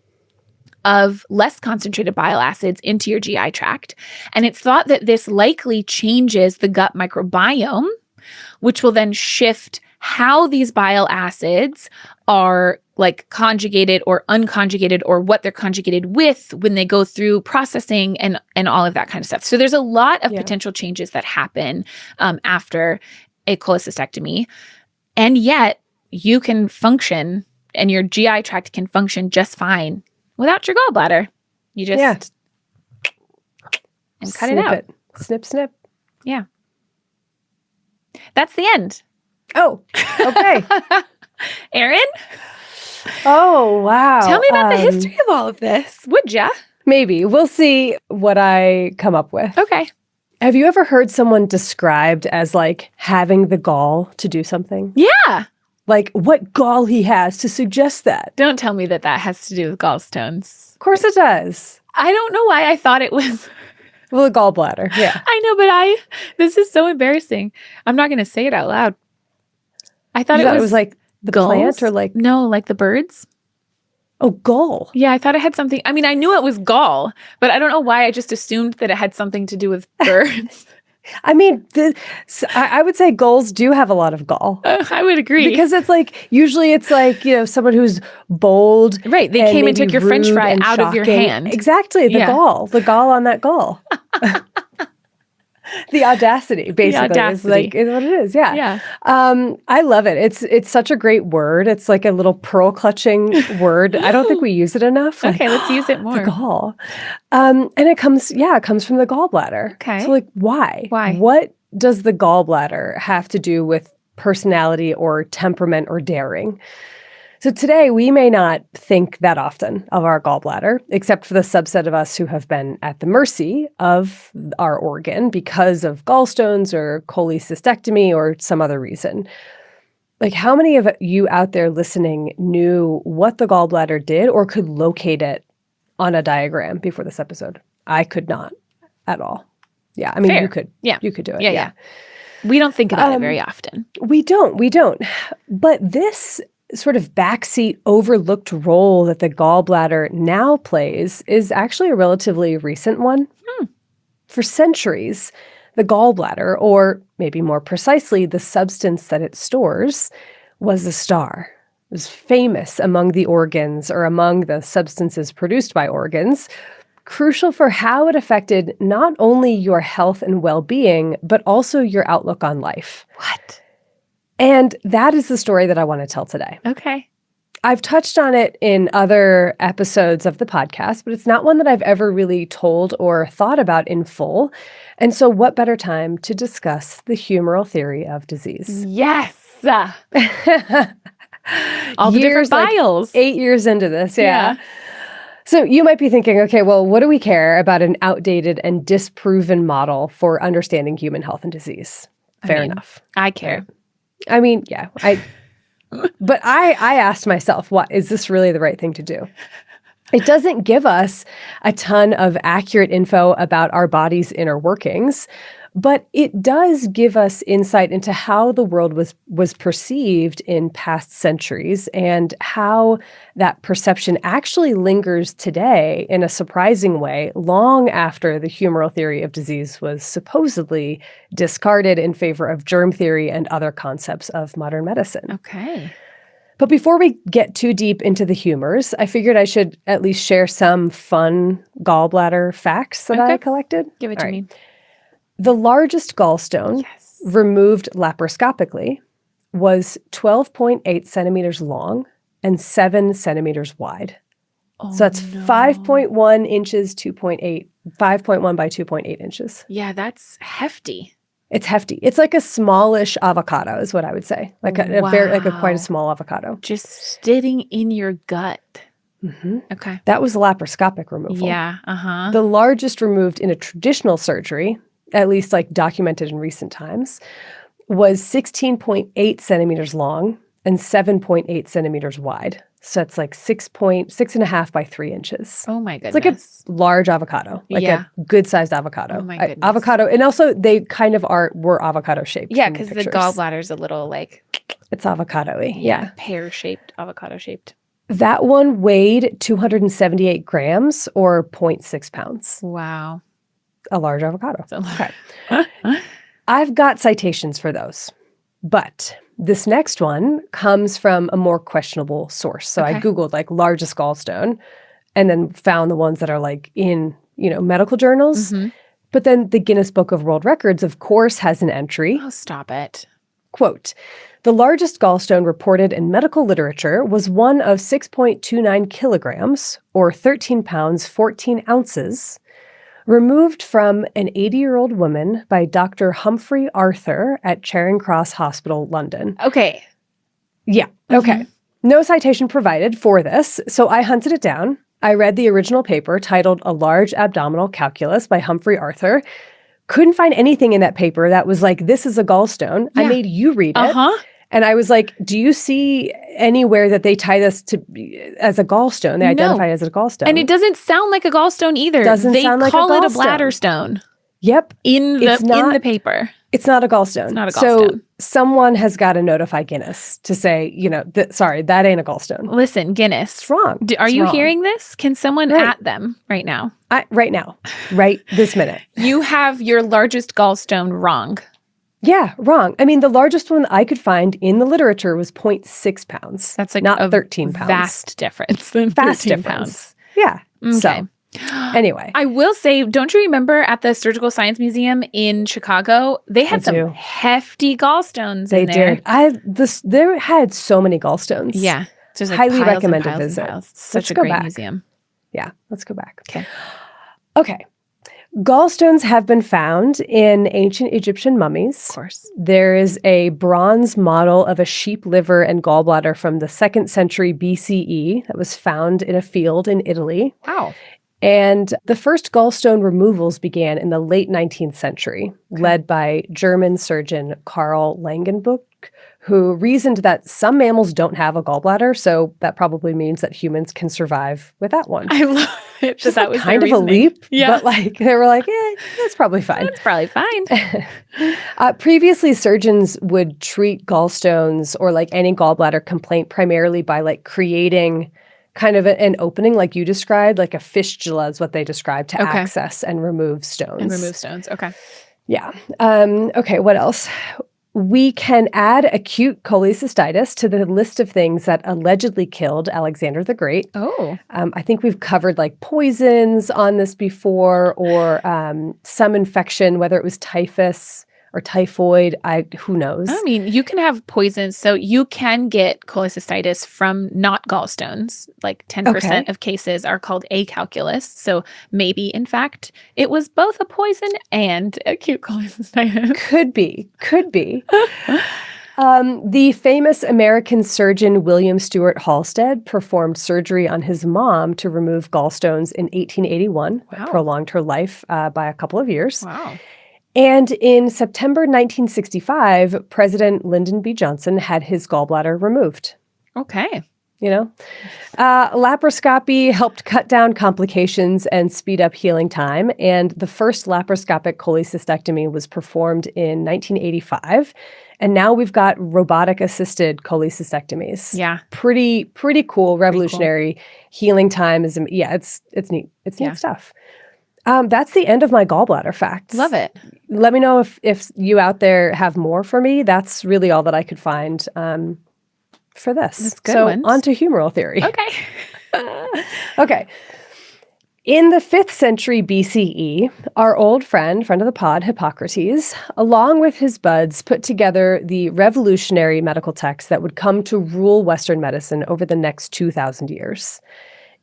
S2: of less concentrated bile acids into your GI tract. And it's thought that this likely changes the gut microbiome, which will then shift how these bile acids are like conjugated or unconjugated, or what they're conjugated with when they go through processing and all of that kind of stuff. So there's a lot of potential changes that happen after a cholecystectomy. And yet you can function, and your GI tract can function just fine without your gallbladder. You just and cut it out.
S1: Snip, snip.
S2: Yeah. That's the end.
S1: Oh, okay.
S2: Erin?
S1: Oh, wow.
S2: Tell me about the history of all of this, would ya?
S1: Maybe. We'll see what I come up with.
S2: Okay.
S1: Have you ever heard someone described as like having the gall to do something?
S2: Yeah.
S1: Like what gall he has to suggest that.
S2: Don't tell me that has to do with gallstones.
S1: Of course it does.
S2: I don't know why I thought it was...
S1: Well, a gallbladder, yeah.
S2: I know, but this is so embarrassing. I'm not going to say it out loud. I thought it was
S1: like the
S2: gulls?
S1: plant, or like...
S2: No, like the birds.
S1: Oh, gall.
S2: Yeah, I thought it had something... I mean, I knew it was gall, but I don't know why I just assumed that it had something to do with birds.
S1: I mean, I would say gulls do have a lot of gall.
S2: I would agree.
S1: Because it's like, usually it's like, someone who's bold.
S2: Right. They came and took your French fry out of your hand.
S1: Exactly. The gall on that gall. The audacity, basically, is what it is. Yeah.
S2: Yeah.
S1: I love it. It's such a great word. It's like a little pearl clutching word. I don't think we use it enough.
S2: Okay, let's use it more.
S1: The gall. And it comes from the gallbladder.
S2: Okay.
S1: So like, why?
S2: Why?
S1: What does the gallbladder have to do with personality or temperament or daring? So today, we may not think that often of our gallbladder, except for the subset of us who have been at the mercy of our organ because of gallstones or cholecystectomy or some other reason. Like, how many of you out there listening knew what the gallbladder did or could locate it on a diagram before this episode? I could not at all. Yeah, I mean,
S2: Fair.
S1: you could.
S2: Yeah.
S1: You could do it.
S2: Yeah. We don't think about it very often.
S1: We don't. But this sort of backseat overlooked role that the gallbladder now plays is actually a relatively recent one. For centuries, the gallbladder, or maybe more precisely, the substance that it stores, was a star. It was famous among the organs or among the substances produced by organs, crucial for how it affected not only your health and well-being, but also your outlook on life.
S2: What?
S1: And that is the story that I want to tell today.
S2: Okay.
S1: I've touched on it in other episodes of the podcast, but it's not one that I've ever really told or thought about in full. And so what better time to discuss the humoral theory of disease?
S2: Yes. All the different biles.
S1: Like 8 years into this, yeah. So you might be thinking, okay, well, what do we care about an outdated and disproven model for understanding human health and disease? Fair enough.
S2: I care.
S1: I mean, yeah, but I asked myself, what is this really the right thing to do? It doesn't give us a ton of accurate info about our body's inner workings, but it does give us insight into how the world was perceived in past centuries and how that perception actually lingers today in a surprising way, long after the humoral theory of disease was supposedly discarded in favor of germ theory and other concepts of modern medicine.
S2: Okay.
S1: But before we get too deep into the humors, I figured I should at least share some fun gallbladder facts that I collected.
S2: Give it to me.
S1: The largest gallstone removed laparoscopically was 12.8 centimeters long and 7 centimeters wide. So that's 5.1 inches, 2.8, 5.1 by 2.8 inches.
S2: Yeah, that's hefty.
S1: It's hefty. It's like a smallish avocado is what I would say. Like quite a small avocado.
S2: Just sitting in your gut.
S1: Mm-hmm.
S2: Okay.
S1: That was laparoscopic removal.
S2: Yeah. Uh-huh.
S1: The largest removed in a traditional surgery, at least like documented in recent times, was 16.8 centimeters long and 7.8 centimeters wide. So it's like 6.5 by 3 inches.
S2: Oh my goodness.
S1: It's like a large avocado, like a good-sized avocado.
S2: Oh my goodness.
S1: Avocado, and also they kind of were avocado-shaped.
S2: Yeah, because the gallbladder's a little like...
S1: It's avocado-y, yeah.
S2: Pear-shaped, avocado-shaped.
S1: That one weighed 278 grams or 0.6 pounds.
S2: Wow.
S1: A large avocado.
S2: Okay.
S1: I've got citations for those, but this next one comes from a more questionable source. So I Googled like largest gallstone and then found the ones that are like in, medical journals. Mm-hmm. But then the Guinness Book of World Records, of course, has an entry.
S2: Oh, stop it.
S1: Quote, the largest gallstone reported in medical literature was one of 6.29 kilograms or 13 pounds, 14 ounces, removed from an 80-year-old woman by Dr. Humphrey Arthur at Charing Cross Hospital, London.
S2: Okay.
S1: Yeah. Okay. No citation provided for this, so I hunted it down. I read the original paper titled A Large Abdominal Calculus by Humphrey Arthur. Couldn't find anything in that paper that was like, this is a gallstone. Yeah. I made you read it. And I was like, do you see anywhere that they tie this to as a gallstone? They identify it as a gallstone.
S2: And it doesn't sound like a gallstone either.
S1: Doesn't sound like a gallstone.
S2: They call it a bladder stone.
S1: Yep.
S2: in the paper.
S1: It's not a gallstone.
S2: It's not a
S1: So
S2: gallstone.
S1: someone has got to notify Guinness to say, sorry, that ain't a gallstone.
S2: Listen, Guinness.
S1: It's wrong.
S2: Are
S1: It's
S2: you
S1: wrong.
S2: hearing this? Can someone
S1: Right.
S2: at them right now?
S1: Right now. Right this minute.
S2: You have your largest gallstone wrong.
S1: Yeah, wrong. I mean, the largest one I could find in the literature was 0.6 pounds.
S2: That's like
S1: not
S2: a
S1: 13 pounds.
S2: vast difference than
S1: Vast
S2: 13
S1: difference.
S2: pounds.
S1: Yeah.
S2: Okay.
S1: So, anyway.
S2: I will say, don't you remember at the Surgical Science Museum in Chicago, they had some hefty gallstones
S1: They
S2: in there.
S1: did. They had so many gallstones.
S2: Yeah. There's like
S1: Highly
S2: piles
S1: recommend
S2: and
S1: a
S2: piles
S1: visit.
S2: and piles. Such
S1: Let's
S2: a
S1: go
S2: great
S1: back.
S2: museum.
S1: Yeah, let's go back.
S2: Okay.
S1: Gallstones have been found in ancient Egyptian mummies.
S2: Of course.
S1: There is a bronze model of a sheep liver and gallbladder from the 2nd century BCE that was found in a field in Italy.
S2: Wow.
S1: And the first gallstone removals began in the late 19th century, led by German surgeon Karl Langenbuch, who reasoned that some mammals don't have a gallbladder, so that probably means that humans can survive without one.
S2: I love it.
S1: Just
S2: that was
S1: kind
S2: their
S1: of a
S2: reasoning.
S1: leap,
S2: Yeah.
S1: but they were like, that's probably fine.
S2: That's probably fine.
S1: Previously, surgeons would treat gallstones or any gallbladder complaint primarily by creating kind of an opening like you described, like a fistula is what they described, to access and remove stones.
S2: Okay.
S1: Yeah. Okay, what else? We can add acute cholecystitis to the list of things that allegedly killed Alexander the Great.
S2: Oh.
S1: I think we've covered poisons on this before, or some infection, whether it was typhus or typhoid. Who knows?
S2: I mean, you can have poisons. So you can get cholecystitis from not gallstones. 10% of cases are called acalculous. So maybe, in fact, it was both a poison and acute cholecystitis.
S1: Could be. The famous American surgeon William Stewart Halstead performed surgery on his mom to remove gallstones in 1881. That prolonged her life by a couple of years.
S2: Wow.
S1: And in September 1965, President Lyndon B. Johnson had his gallbladder removed.
S2: Okay.
S1: Laparoscopy helped cut down complications and speed up healing time. And the first laparoscopic cholecystectomy was performed in 1985. And now we've got robotic-assisted cholecystectomies.
S2: Yeah.
S1: Pretty cool, revolutionary. Healing time is, it's neat. It's neat stuff. That's the end of my gallbladder facts.
S2: Love it.
S1: Let me know if you out there have more for me. That's really all that I could find for this.
S2: That's good
S1: so
S2: ones.
S1: On to humoral theory.
S2: Okay.
S1: Okay. In the 5th century BCE, our old friend of the pod, Hippocrates, along with his buds, put together the revolutionary medical text that would come to rule Western medicine over the next 2,000 years.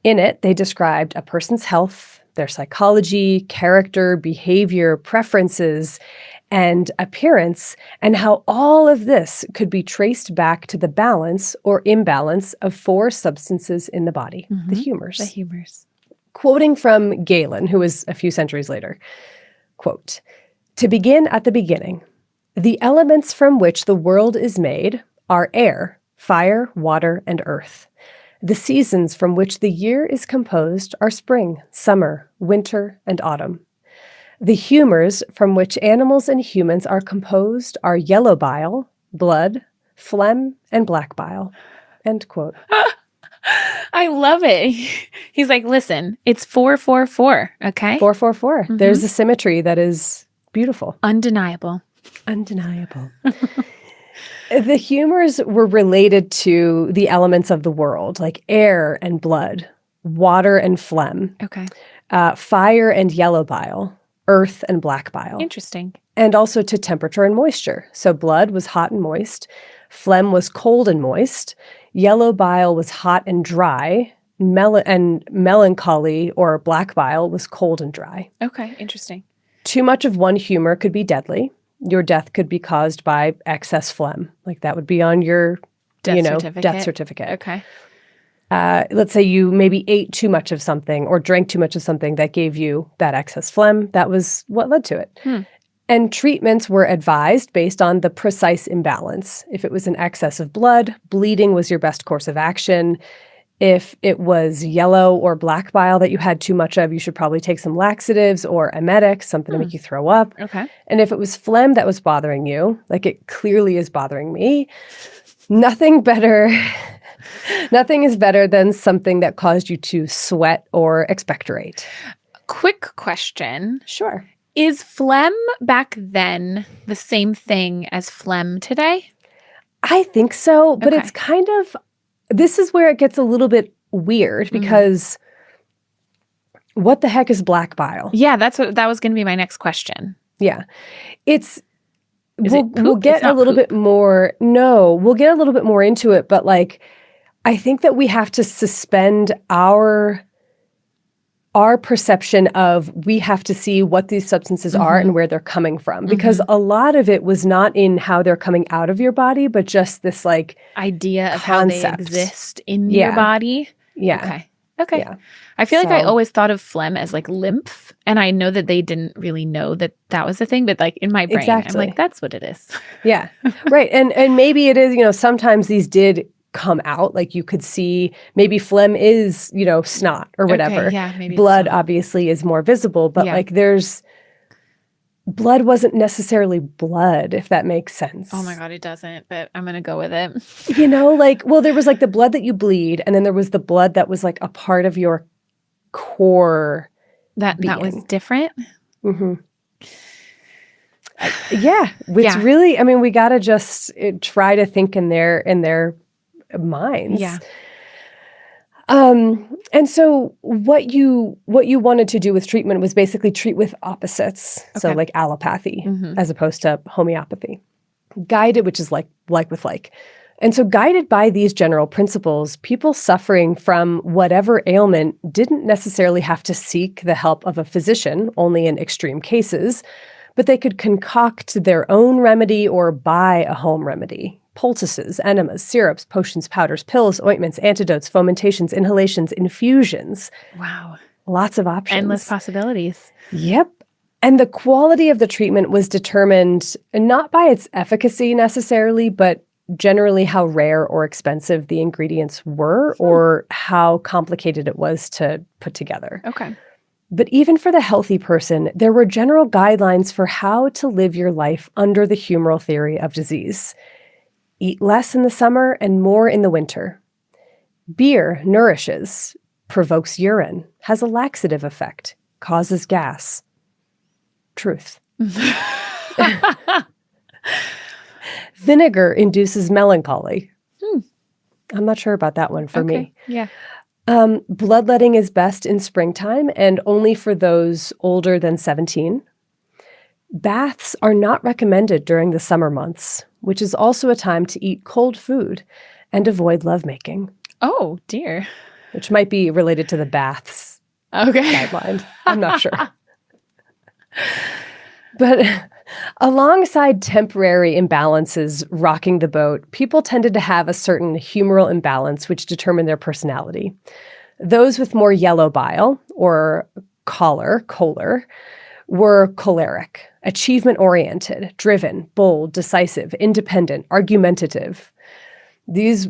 S1: In it, they described a person's health, their psychology, character, behavior, preferences, and appearance, and how all of this could be traced back to the balance or imbalance of 4 substances in the body, the humors.
S2: The humors.
S1: Quoting from Galen, who was a few centuries later, quote, "To begin at the beginning, the elements from which the world is made are air, fire, water, and earth. The seasons from which the year is composed are spring, summer, winter, and autumn. The humors from which animals and humans are composed are yellow bile, blood, phlegm, and black bile." End quote.
S2: I love it. He's like, listen, it's 444, okay?
S1: 444. There's a symmetry that is beautiful.
S2: Undeniable.
S1: Undeniable. The humors were related to the elements of the world, like air and blood, water and phlegm,
S2: Okay.
S1: Fire and yellow bile, earth and black bile.
S2: Interesting.
S1: And also to temperature and moisture. So blood was hot and moist. Phlegm was cold and moist. Yellow bile was hot and dry. And melancholy, or black bile, was cold and dry.
S2: Okay. Interesting.
S1: Too much of one humor could be deadly. Your death could be caused by excess phlegm. Like that would be on your death certificate.
S2: Okay.
S1: Let's say you maybe ate too much of something or drank too much of something that gave you that excess phlegm. That was what led to it. And treatments were advised based on the precise imbalance. If it was an excess of blood, bleeding was your best course of action. If it was yellow or black bile that you had too much of, you should probably take some laxatives or emetics, something to make you throw up.
S2: Okay.
S1: And if it was phlegm that was bothering you, like it clearly is bothering me, nothing is better than something that caused you to sweat or expectorate.
S2: Quick question.
S1: Sure.
S2: Is phlegm back then the same thing as phlegm today?
S1: I think so, but
S2: Okay.
S1: it's kind of, this is where it gets a little bit weird because what the heck is black bile?
S2: Yeah, that was going to be my next question.
S1: Yeah.
S2: Is
S1: We'll
S2: it poop?
S1: get
S2: It's
S1: a
S2: not
S1: little
S2: poop.
S1: bit more, no, we'll get a little bit more into it, but like, I think that we have to suspend our perception of, we have to see what these substances are and where they're coming from, because a lot of it was not in how they're coming out of your body, but just this like
S2: Idea of how they
S1: concept.
S2: exist in your body.
S1: Yeah.
S2: Okay.
S1: Yeah.
S2: I feel like I
S1: So-
S2: always thought of phlegm as like lymph, and I know that they didn't really know that that was the thing, but like in my brain, I'm
S1: Exactly.
S2: like, that's what it is.
S1: Yeah. Right. And maybe it is, sometimes these did come out, like you could see maybe phlegm is, snot or whatever.
S2: Okay, yeah, maybe it's
S1: Blood
S2: snot.
S1: obviously is more visible, but
S2: Yeah.
S1: like blood wasn't necessarily blood, if that makes sense.
S2: Oh my God, it doesn't, but I'm going to go with it.
S1: There was like the blood that you bleed, and then there was the blood that was like a part of your core.
S2: That was
S1: being.
S2: different.
S1: Mm-hmm. Yeah. It's
S2: Yeah.
S1: really, I mean, we got to just try to think in their minds.
S2: Yeah.
S1: And so what you wanted to do with treatment was basically treat with opposites. So
S2: Okay.
S1: like allopathy as opposed to homeopathy. Guided, which is like with like. And so guided by these general principles, people suffering from whatever ailment didn't necessarily have to seek the help of a physician, only in extreme cases, but they could concoct their own remedy or buy a home remedy. Poultices, enemas, syrups, potions, powders, pills, ointments, antidotes, fomentations, inhalations, infusions.
S2: Wow.
S1: Lots of options.
S2: Endless possibilities.
S1: Yep. And the quality of the treatment was determined not by its efficacy necessarily, but generally how rare or expensive the ingredients were or how complicated it was to put together.
S2: Okay.
S1: But even for the healthy person, there were general guidelines for how to live your life under the humoral theory of disease. Eat less in the summer and more in the winter. Beer nourishes, provokes urine, has a laxative effect, causes gas. Truth. Vinegar induces melancholy. I'm not sure about that one for me.
S2: Yeah.
S1: Bloodletting is best in springtime and only for those older than 17. Baths are not recommended during the summer months, which is also a time to eat cold food and avoid lovemaking,
S2: Oh, dear.
S1: which might be related to the baths
S2: Okay.
S1: guideline. I'm not sure. But alongside temporary imbalances rocking the boat, people tended to have a certain humoral imbalance which determined their personality. Those with more yellow bile, or choler, were choleric, achievement-oriented, driven, bold, decisive, independent, argumentative. This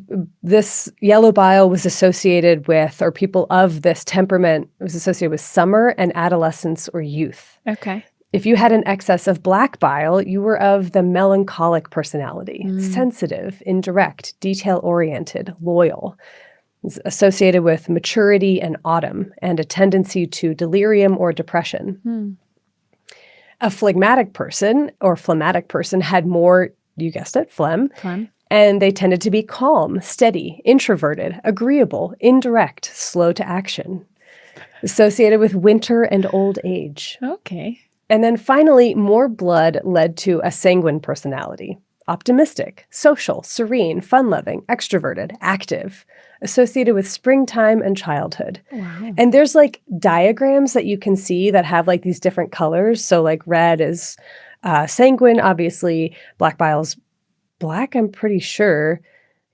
S1: yellow bile was associated with, or people of this temperament was associated with summer and adolescence or youth.
S2: Okay.
S1: If you had an excess of black bile, you were of the melancholic personality, sensitive, indirect, detail-oriented, loyal. It's associated with maturity and autumn and a tendency to delirium or depression. A phlegmatic person had more, you guessed it, phlegm. And they tended to be calm, steady, introverted, agreeable, indirect, slow to action. Associated with winter and old age.
S2: Okay.
S1: And then finally, more blood led to a sanguine personality. Optimistic, social, serene, fun-loving, extroverted, active, associated with springtime and childhood.
S2: Wow.
S1: And there's like diagrams that you can see that have like these different colors. So like red is sanguine, obviously. Black bile's black, I'm pretty sure.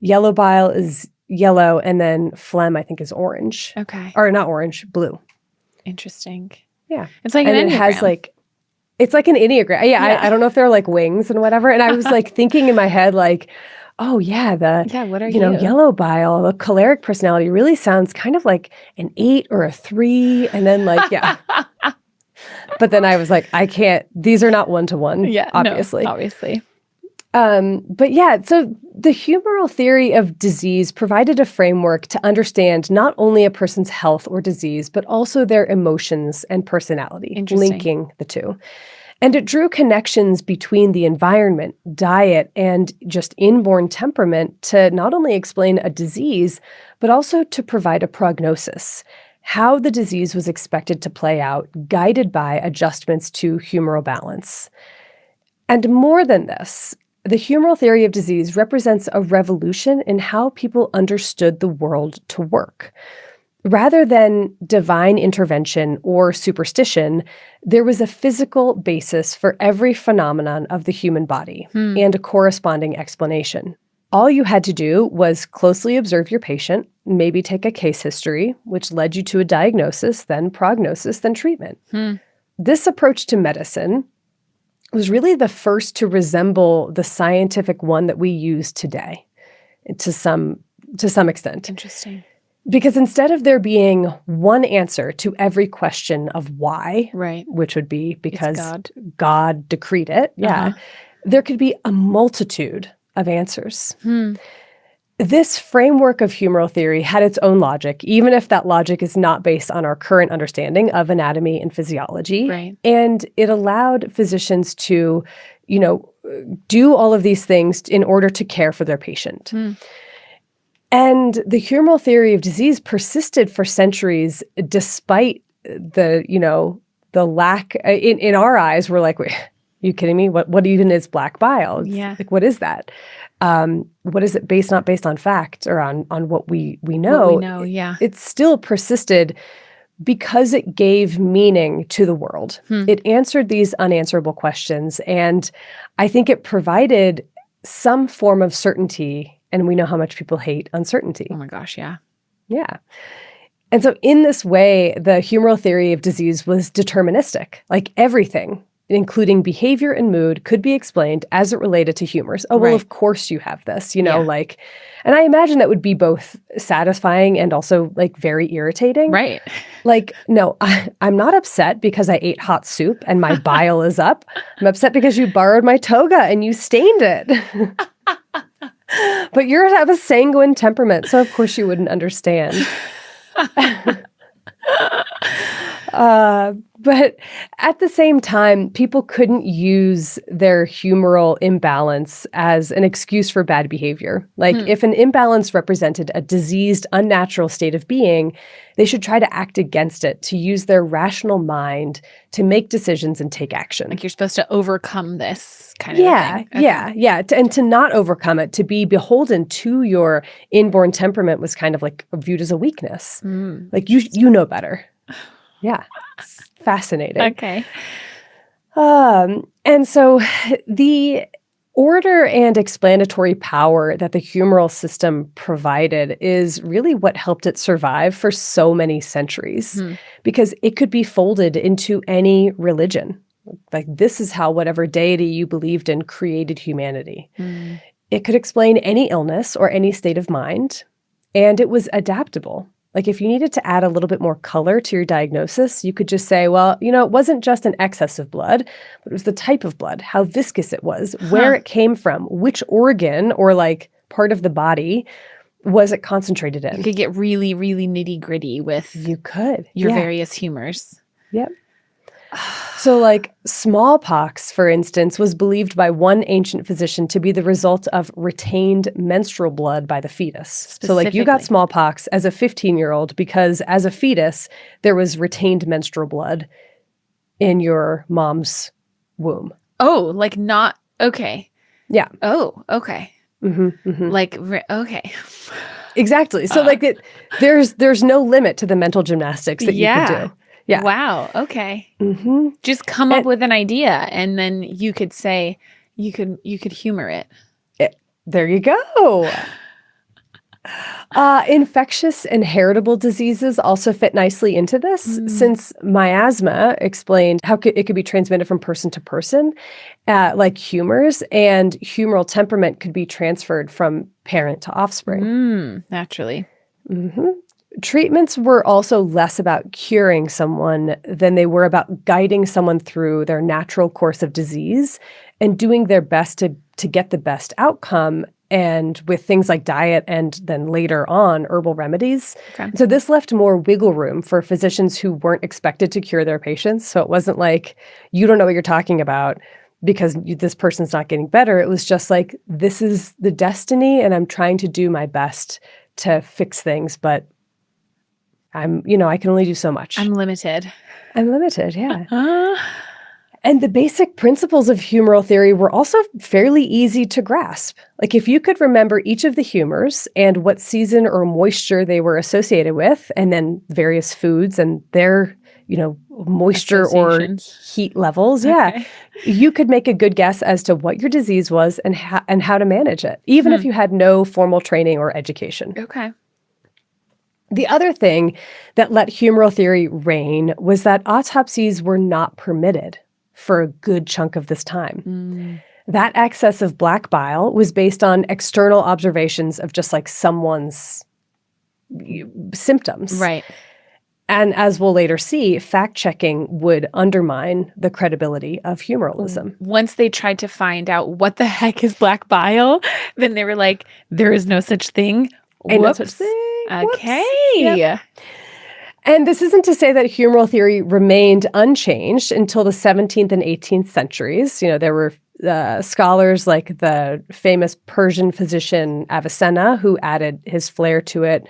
S1: Yellow bile is yellow, and then phlegm, I think, is orange.
S2: Okay.
S1: Or not orange, blue.
S2: Interesting.
S1: Yeah.
S2: It's like
S1: And
S2: an
S1: it has
S2: Enneagram.
S1: like, it's like an Enneagram. Yeah. I don't know if they're like wings and whatever. And I was like thinking in my head, like, oh yeah,
S2: What are you?
S1: yellow bile, the choleric personality really sounds kind of like an 8 or a 3. And then yeah. But then I was like, I can't, these are not one-to-one, obviously.
S2: No, obviously.
S1: But yeah, so the humoral theory of disease provided a framework to understand not only a person's health or disease, but also their emotions and personality, linking the two. And it drew connections between the environment, diet, and just inborn temperament to not only explain a disease, but also to provide a prognosis, how the disease was expected to play out, guided by adjustments to humoral balance. And more than this, the humoral theory of disease represents a revolution in how people understood the world to work. Rather than divine intervention or superstition, there was a physical basis for every phenomenon of the human body and a corresponding explanation. All you had to do was closely observe your patient, maybe take a case history, which led you to a diagnosis, then prognosis, then treatment. This approach to medicine was really the first to resemble the scientific one that we use today, to some extent.
S2: Interesting.
S1: Because instead of there being one answer to every question of why, which would be because God decreed it, there could be a multitude of answers. This framework of humoral theory had its own logic, even if that logic is not based on our current understanding of anatomy and physiology. And it allowed physicians to, do all of these things in order to care for their patient. And the humoral theory of disease persisted for centuries despite the lack, in our eyes, we're like, wait, are you kidding me? What even is black bile? Like, what is that? What is it not based on fact or on what we know?
S2: What we know,
S1: It still persisted because it gave meaning to the world. It answered these unanswerable questions. And I think it provided some form of certainty. And we know how much people hate uncertainty.
S2: Oh my gosh, yeah.
S1: Yeah. And so in this way, the humoral theory of disease was deterministic. Like everything, including behavior and mood, could be explained as it related to humors. Oh, well, of course you have this, and I imagine that would be both satisfying and also very irritating.
S2: Right.
S1: No, I'm not upset because I ate hot soup and my bile is up. I'm upset because you borrowed my toga and you stained it. But you have a sanguine temperament, so of course you wouldn't understand. But at the same time, people couldn't use their humoral imbalance as an excuse for bad behavior. If an imbalance represented a diseased, unnatural state of being, they should try to act against it, to use their rational mind to make decisions and take action.
S2: Like you're supposed to overcome this kind of thing.
S1: Yeah. And to not overcome it, to be beholden to your inborn temperament was kind of viewed as a weakness. You know better. Yeah. It's fascinating.
S2: Okay.
S1: And so the order and explanatory power that the humoral system provided is really what helped it survive for so many centuries, because it could be folded into any religion. This is how whatever deity you believed in created humanity. It could explain any illness or any state of mind, and it was adaptable. If you needed to add a little bit more color to your diagnosis, you could just say, well, it wasn't just an excess of blood, but it was the type of blood, how viscous it was, where it came from, which organ or part of the body was it concentrated in.
S2: You could get really, really nitty gritty with your various humors.
S1: Yep. So smallpox, for instance, was believed by one ancient physician to be the result of retained menstrual blood by the fetus. So you got smallpox as a 15-year-old because as a fetus, there was retained menstrual blood in your mom's womb.
S2: Oh, not, okay.
S1: Yeah.
S2: Oh, okay. Okay.
S1: Exactly. So there's no limit to the mental gymnastics that you can do. Yeah.
S2: Wow. Okay. Just come up with an idea, and then you could say you could humor it.
S1: There you go. Infectious and heritable diseases also fit nicely into this, since miasma explained how it could be transmitted from person to person, like humors, and humoral temperament could be transferred from parent to offspring.
S2: Naturally.
S1: Treatments were also less about curing someone than they were about guiding someone through their natural course of disease and doing their best to get the best outcome, and with things like diet and then later on herbal remedies.
S2: Okay.
S1: So this left more wiggle room for physicians who weren't expected to cure their patients. So it wasn't like, you don't know what you're talking about because this person's not getting better. It was just like, this is the destiny and I'm trying to do my best to fix things, but I can only do so much.
S2: I'm limited.
S1: Yeah. And the basic principles of humoral theory were also fairly easy to grasp. Like if you could remember each of the humors and what season or moisture they were associated with, and then various foods and their, moisture or heat levels, you could make a good guess as to what your disease was and how to manage it, even if you had no formal training or education.
S2: Okay.
S1: The other thing that let humoral theory reign was that autopsies were not permitted for a good chunk of this time. That excess of black bile was based on external observations of just like someone's symptoms.
S2: Right.
S1: And as we'll later see, fact-checking would undermine the credibility of humoralism.
S2: Once they tried to find out what the heck is black bile, then they were like, there is no such thing.
S1: Ain't no
S2: Whoops.
S1: such thing.
S2: Okay.
S1: Yep. And this isn't to say that humoral theory remained unchanged until the 17th and 18th centuries. There were scholars like the famous Persian physician Avicenna who added his flair to it.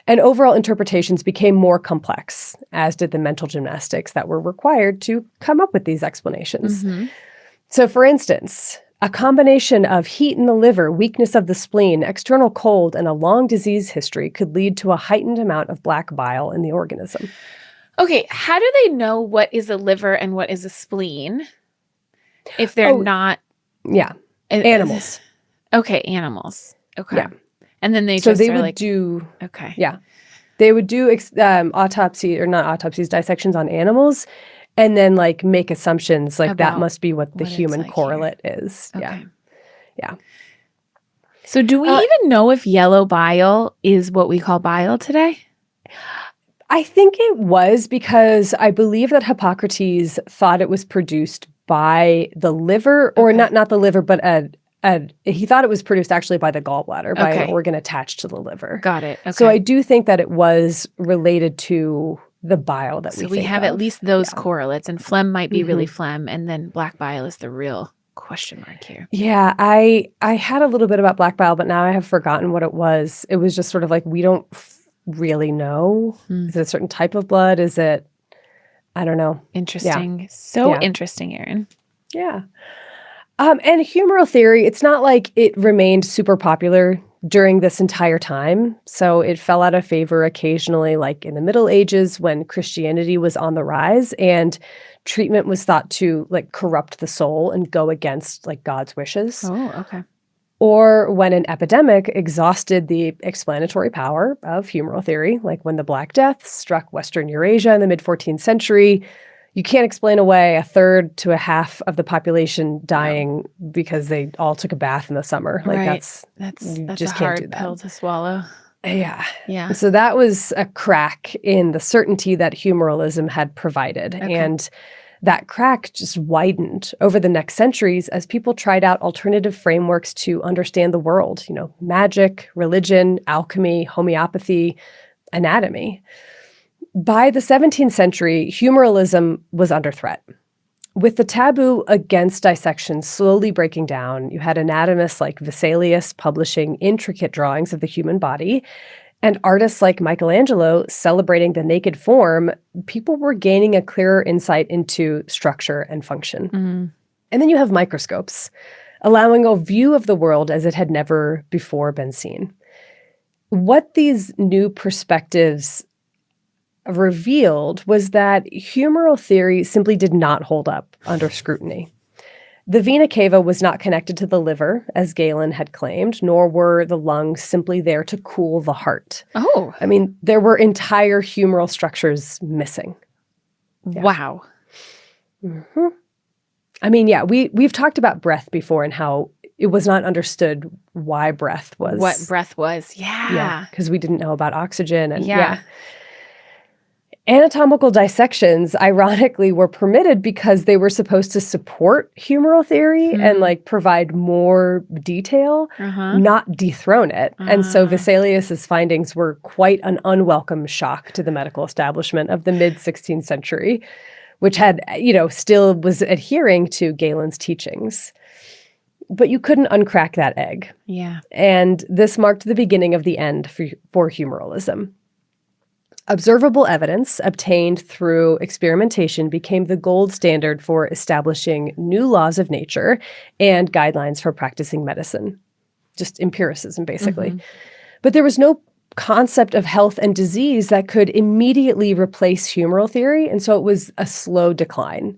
S1: And overall interpretations became more complex, as did the mental gymnastics that were required to come up with these explanations. So for instance, a combination of heat in the liver, weakness of the spleen, external cold, and a long disease history could lead to a heightened amount of black bile in the organism.
S2: Okay, how do they know what is a liver and what is a spleen if they're not...
S1: Yeah, animals.
S2: Okay, animals. Okay.
S1: Yeah.
S2: And then they
S1: would do...
S2: Okay.
S1: Yeah. They would do dissections on animals, and then make assumptions like that must be what the human correlate is.
S2: Okay.
S1: Yeah.
S2: So do we even know if yellow bile is what we call bile today?
S1: I think it was, because I believe that Hippocrates thought it was produced by the liver, or not the liver, but he thought it was produced actually by the gallbladder, by an organ attached to the liver.
S2: Got it. Okay.
S1: So I do think that it was related to the bile that we think of.
S2: So we have at least those correlates, and phlegm might be really phlegm, and then black bile is the real question mark here.
S1: Yeah, I had a little bit about black bile, but now I have forgotten what it was. It was just sort of like, we don't really know. Is it a certain type of blood? Is it, I don't know.
S2: Interesting. So interesting, Erin.
S1: Yeah. And humoral theory, it's not like it remained super popular during this entire time. So it fell out of favor occasionally, like in the Middle Ages when Christianity was on the rise and treatment was thought to corrupt the soul and go against God's wishes.
S2: Oh, okay.
S1: Or when an epidemic exhausted the explanatory power of humoral theory, like when the Black Death struck Western Eurasia in the mid-14th century. You can't explain away a third to a half of the population dying because they all took a bath in the summer.
S2: That's a hard pill to swallow.
S1: Yeah.
S2: Yeah.
S1: So that was a crack in the certainty that humoralism had provided.
S2: Okay.
S1: And that crack just widened over the next centuries as people tried out alternative frameworks to understand the world. Magic, religion, alchemy, homeopathy, anatomy. By the 17th century, humoralism was under threat. With the taboo against dissection slowly breaking down, you had anatomists like Vesalius publishing intricate drawings of the human body, and artists like Michelangelo celebrating the naked form. People were gaining a clearer insight into structure and function. And then you have microscopes, allowing a view of the world as it had never before been seen. What these new perspectives revealed was that humoral theory simply did not hold up under scrutiny. The vena cava was not connected to the liver, as Galen had claimed, nor were the lungs simply there to cool the heart.
S2: Oh.
S1: I mean, there were entire humoral structures missing. Yeah.
S2: Wow.
S1: Mm-hmm. I mean, yeah, we've talked about breath before and how it was not understood why breath was.
S2: What breath was. Yeah.
S1: Because we didn't know about oxygen. And Anatomical dissections, ironically, were permitted because they were supposed to support humoral theory and like provide more detail, not dethrone it. And so Vesalius's findings were quite an unwelcome shock to the medical establishment of the mid-16th century, which had, still was adhering to Galen's teachings. But you couldn't uncrack that egg.
S2: Yeah.
S1: And this marked the beginning of the end for humoralism. Observable evidence obtained through experimentation became the gold standard for establishing new laws of nature and guidelines for practicing medicine. Just empiricism, basically. But there was no concept of health and disease that could immediately replace humoral theory, and so it was a slow decline.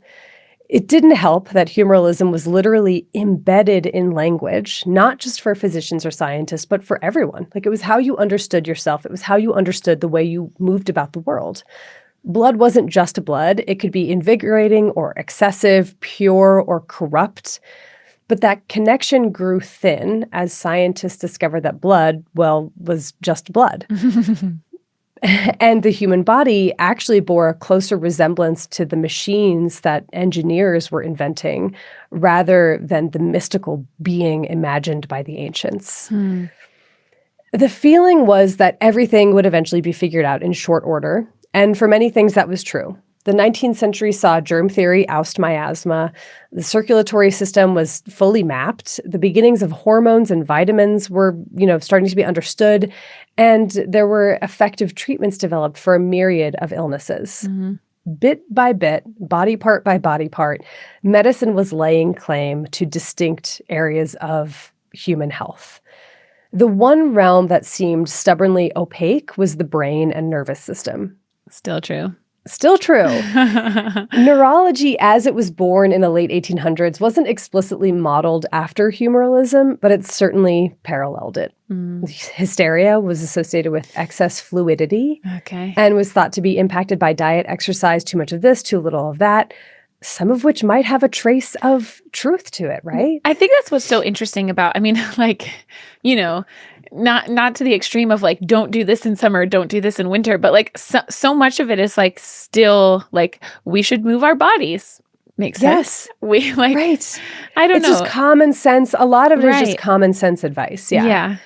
S1: It didn't help that humoralism was literally embedded in language, not just for physicians or scientists, but for everyone. Like, it was how you understood yourself. It was how you understood the way you moved about the world. Blood wasn't just blood. It could be invigorating or excessive, pure or corrupt. But that connection grew thin as scientists discovered that blood, was just blood. And the human body actually bore a closer resemblance to the machines that engineers were inventing rather than the mystical being imagined by the ancients. The feeling was that everything would eventually be figured out in short order, and for many things that was true. The 19th century saw germ theory oust miasma. The circulatory system was fully mapped. The beginnings of hormones and vitamins were, starting to be understood. And there were effective treatments developed for a myriad of illnesses. Bit by bit, body part by body part, medicine was laying claim to distinct areas of human health. The one realm that seemed stubbornly opaque was the brain and nervous system.
S2: Still true.
S1: Still true. Neurology, as it was born in the late 1800s, wasn't explicitly modeled after humoralism, but it certainly paralleled it. Hysteria was associated with excess fluidity and was thought to be impacted by diet, exercise, too much of this, too little of that, some of which might have a trace of truth to it, right?
S2: I think that's what's so interesting about, not to the extreme of like, don't do this in summer, don't do this in winter, but like so much of it is like still like we should move our bodies. Makes sense. We like,
S1: right.
S2: I don't know.
S1: It's just common sense. A lot of it is just common sense advice. Yeah.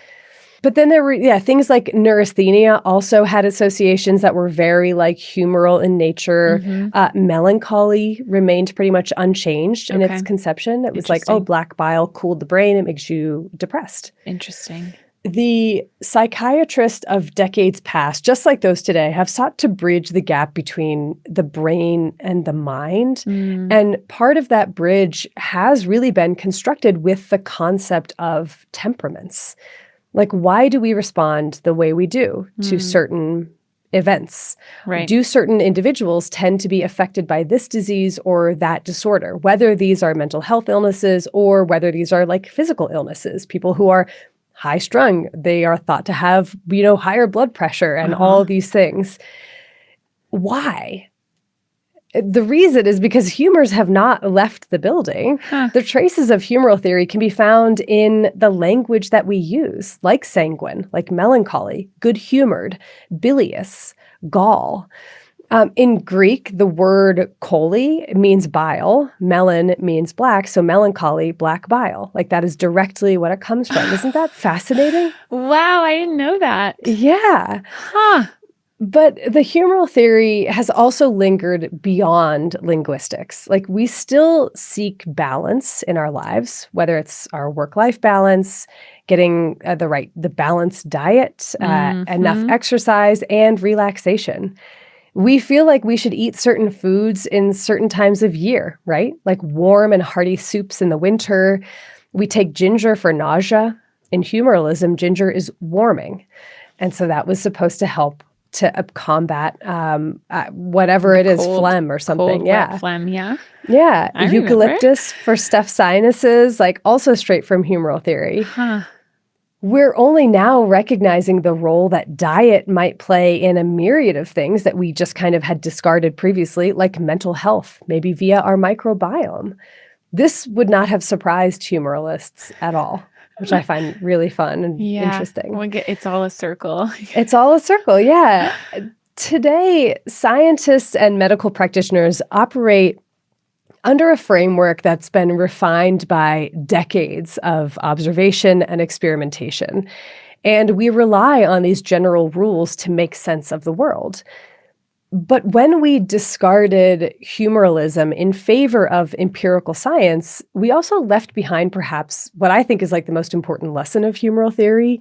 S1: But then there were, things like neurasthenia also had associations that were very like humoral in nature. Melancholy remained pretty much unchanged in its conception. It was like, black bile cooled the brain. It makes you depressed.
S2: Interesting.
S1: The psychiatrists of decades past, just like those today, have sought to bridge the gap between the brain and the mind. And part of that bridge has really been constructed with the concept of temperaments. Like, why do we respond the way we do to certain events?
S2: Right.
S1: Do certain individuals tend to be affected by this disease or that disorder, whether these are mental health illnesses or whether these are like physical illnesses? People who are high strung, they are thought to have, higher blood pressure and all these things. Why? The reason is because humors have not left the building. The traces of humoral theory can be found in the language that we use, like sanguine, like melancholy, good-humored, bilious, gall. In Greek, the word choli means bile. Melon means black. So melancholy, black bile. Like, that is directly what it comes from. Isn't that fascinating?
S2: Wow, I didn't know that.
S1: Yeah. But the humoral theory has also lingered beyond linguistics. Like, we still seek balance in our lives, whether it's our work-life balance, getting the balanced diet, enough exercise, and relaxation. We feel like we should eat certain foods in certain times of year, right? Like warm and hearty soups in the winter. We take ginger for nausea. In humoralism, ginger is warming. And so that was supposed to help combat whatever it is, phlegm or something.
S2: Cold,
S1: Yeah.
S2: wet phlegm, yeah.
S1: Yeah.
S2: I
S1: Eucalyptus for stuffed sinuses, like also straight from humoral theory.
S2: Huh.
S1: We're only now recognizing the role that diet might play in a myriad of things that we just kind of had discarded previously, like mental health, maybe via our microbiome. This would not have surprised humoralists at all, which I find really fun and interesting.
S2: It's all a circle.
S1: It's all a circle, yeah. Today, scientists and medical practitioners operate under a framework that's been refined by decades of observation and experimentation. And we rely on these general rules to make sense of the world. But when we discarded humoralism in favor of empirical science, we also left behind perhaps what I think is like the most important lesson of humoral theory,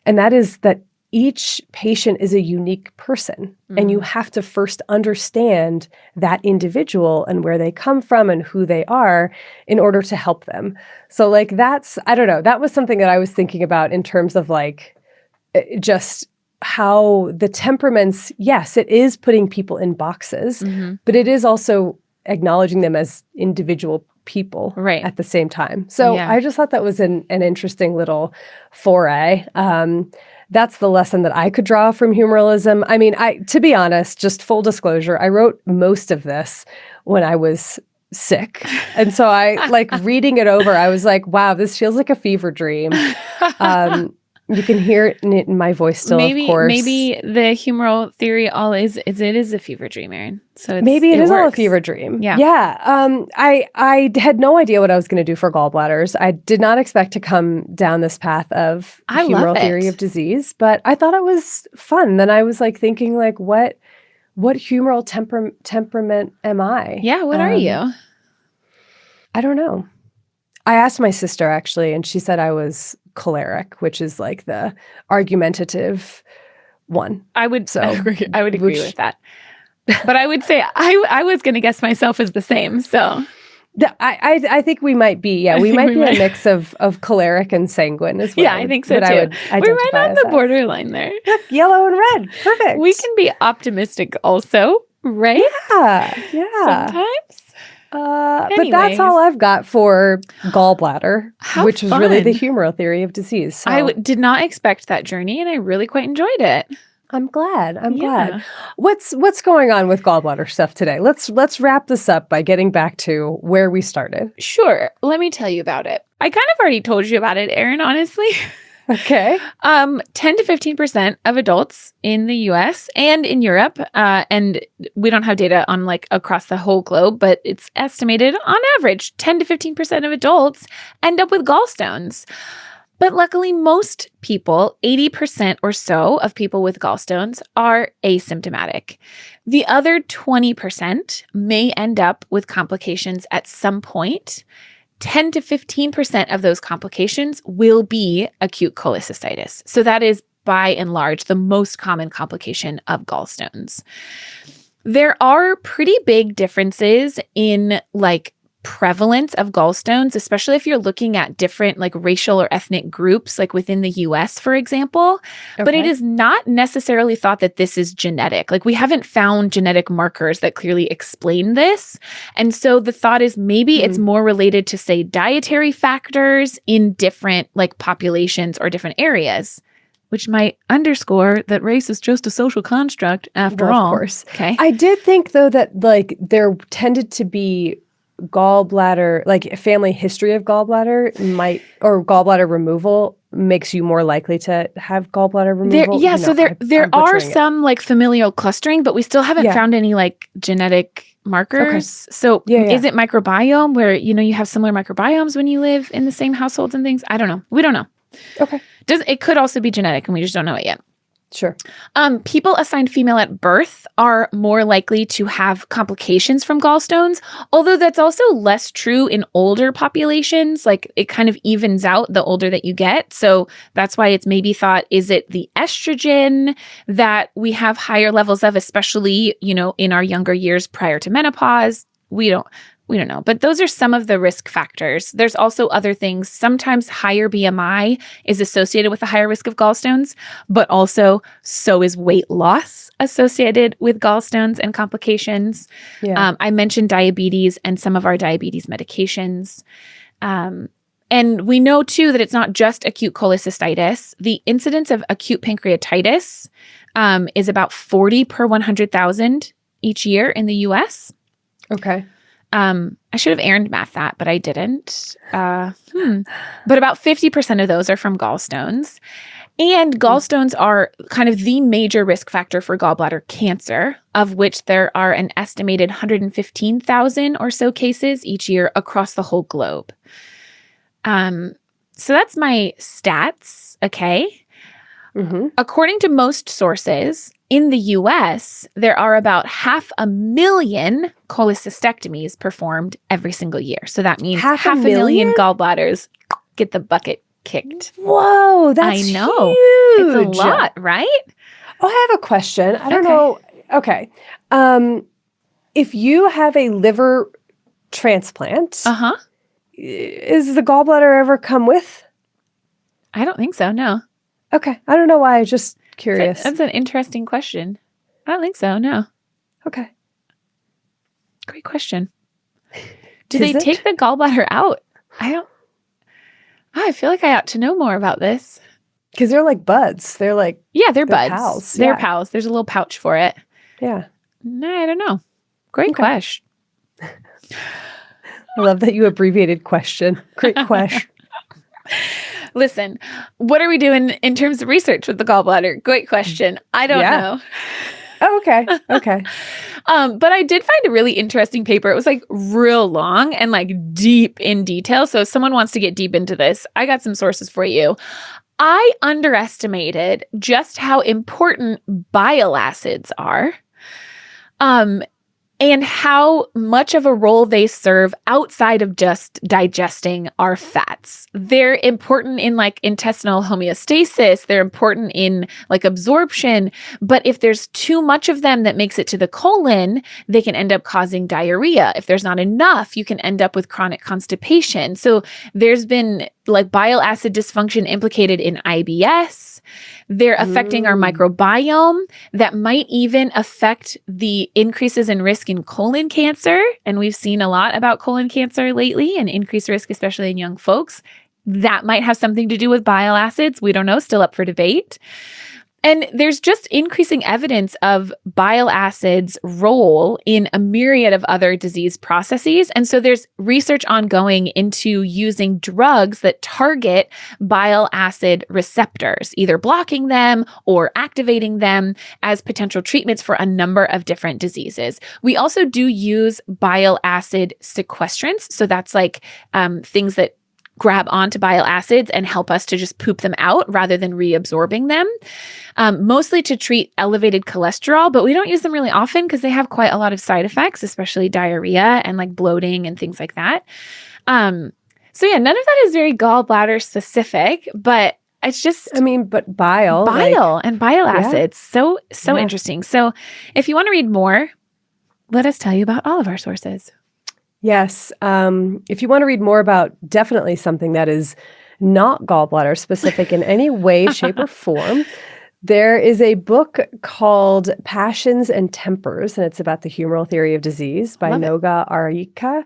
S1: and that is that each patient is a unique person, and you have to first understand that individual and where they come from and who they are in order to help them. So like that's, I don't know, that was something that I was thinking about in terms of like just how the temperaments, yes, it is putting people in boxes, but it is also acknowledging them as individual people at the same time. So I just thought that was an interesting little foray. That's the lesson that I could draw from humoralism. I mean, to be honest, just full disclosure, I wrote most of this when I was sick. And so I like reading it over, I was like, wow, this feels like a fever dream. You can hear it in my voice still, of course.
S2: Maybe the humoral theory it is a fever dream, Erin. So
S1: maybe it is all a fever dream.
S2: Yeah.
S1: Yeah. I had no idea what I was going to do for gallbladders. I did not expect to come down this path of humoral theory of disease, but I thought it was fun. Then I was like thinking like, what humoral temperament am I?
S2: Yeah. What are you?
S1: I don't know. I asked my sister actually, and she said I was choleric, which is like the argumentative one.
S2: I would agree with that. But I would say I was going to guess myself as the same. So
S1: I think we might be. Yeah, we might be a mix of choleric and sanguine as well.
S2: Yeah, I think so too. We're right on the borderline there.
S1: Look, yellow and red. Perfect.
S2: We can be optimistic also, right?
S1: Yeah.
S2: Sometimes.
S1: But that's all I've got for gallbladder, which was really the humoral theory of disease. So.
S2: I did not expect that journey, and I really quite enjoyed it.
S1: I'm glad. I'm glad. What's going on with gallbladder stuff today? Let's wrap this up by getting back to where we started.
S2: Sure. Let me tell you about it. I kind of already told you about it, Erin, honestly.
S1: Okay.
S2: 10 to 15% of adults in the US and in Europe, and we don't have data on like across the whole globe, but it's estimated on average 10 to 15% of adults end up with gallstones. But luckily, most people, 80% or so of people with gallstones, are asymptomatic. The other 20% may end up with complications at some point. 10 to 15% of those complications will be acute cholecystitis. So that is by and large the most common complication of gallstones. There are pretty big differences in like prevalence of gallstones, especially if you're looking at different like racial or ethnic groups, like within the US, for example. Okay. But it is not necessarily thought that this is genetic. Like we haven't found genetic markers that clearly explain this. And so the thought is maybe it's more related to, say, dietary factors in different like populations or different areas, which might underscore that race is just a social construct after all. Of
S1: course.
S2: Okay.
S1: I did think though that like there tended to be gallbladder, like a family history of gallbladder or gallbladder removal makes you more likely to have gallbladder removal.
S2: There are some like familial clustering, but we still haven't found any like genetic markers. Okay. So is it microbiome where, you have similar microbiomes when you live in the same households and things? I don't know. We don't know.
S1: Okay.
S2: It could also be genetic and we just don't know it yet.
S1: Sure.
S2: People assigned female at birth are more likely to have complications from gallstones, although that's also less true in older populations. Like it kind of evens out the older that you get. So that's why it's maybe thought, is it the estrogen that we have higher levels of, especially, in our younger years prior to menopause? We don't We don't know, but those are some of the risk factors. There's also other things. Sometimes higher BMI is associated with a higher risk of gallstones, but also so is weight loss associated with gallstones and complications.
S1: Yeah.
S2: I mentioned diabetes and some of our diabetes medications. And we know, too, that it's not just acute cholecystitis. The incidence of acute pancreatitis is about 40 per 100,000 each year in the U.S.
S1: Okay.
S2: I should have Aaron math that, but I didn't. But about 50% of those are from gallstones. And gallstones are kind of the major risk factor for gallbladder cancer, of which there are an estimated 115,000 or so cases each year across the whole globe. So that's my stats, okay?
S1: Mm-hmm.
S2: According to most sources, in the U.S., there are about 500,000 cholecystectomies performed every single year. So that means 500,000 gallbladders get the bucket kicked.
S1: Whoa, that's
S2: I know.
S1: huge.
S2: It's a lot, right?
S1: Oh, I have a question. I don't know. Okay. If you have a liver transplant, is the gallbladder ever come with?
S2: I don't think so, no.
S1: Okay. I don't know why. I'm just curious.
S2: That's an interesting question. I don't think so, no.
S1: Okay.
S2: Great question. Do they take the gallbladder out? I feel like I ought to know more about this.
S1: Because they're like buds. They're like...
S2: Yeah, they're buds.
S1: Pals.
S2: They're pals. There's a little pouch for it.
S1: Yeah.
S2: No, I don't know. Great question.
S1: I love that you abbreviated question. Great question.
S2: Listen, what are we doing in terms of research with the gallbladder? Great question. I don't know.
S1: Oh, okay. Okay.
S2: But I did find a really interesting paper. It was like real long and like deep in detail. So if someone wants to get deep into this, I got some sources for you. I underestimated just how important bile acids are. And how much of a role they serve outside of just digesting our fats. They're important in like intestinal homeostasis. They're important in like absorption. But if there's too much of them that makes it to the colon, they can end up causing diarrhea. If there's not enough, you can end up with chronic constipation. So there's been like bile acid dysfunction implicated in IBS. They're affecting our microbiome that might even affect the increases in risk in colon cancer. And we've seen a lot about colon cancer lately and increased risk, especially in young folks. That might have something to do with bile acids. We don't know, still up for debate. And there's just increasing evidence of bile acids' role in a myriad of other disease processes. And so there's research ongoing into using drugs that target bile acid receptors, either blocking them or activating them as potential treatments for a number of different diseases. We also do use bile acid sequestrants. So that's like things that grab onto bile acids and help us to just poop them out rather than reabsorbing them, mostly to treat elevated cholesterol, but we don't use them really often because they have quite a lot of side effects, especially diarrhea and like bloating and things like that. So yeah, none of that is very gallbladder specific, but it's just...
S1: but bile.
S2: And bile acids. So interesting. So if you want to read more, let us tell you about all of our sources.
S1: Yes. If you want to read more about definitely something that is not gallbladder specific in any way, shape, or form, there is a book called Passions and Tempers, and it's about the humoral theory of disease by Noga Arika.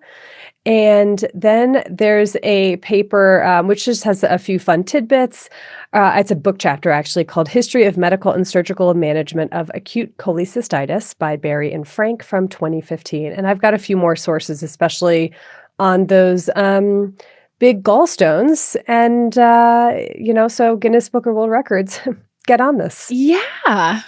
S1: And then there's a paper which just has a few fun tidbits. It's a book chapter, actually, called History of Medical and Surgical Management of Acute Cholecystitis by Barry and Frank from 2015. And I've got a few more sources, especially on those big gallstones. And, so Guinness Book of World Records, get on this.
S2: Yeah.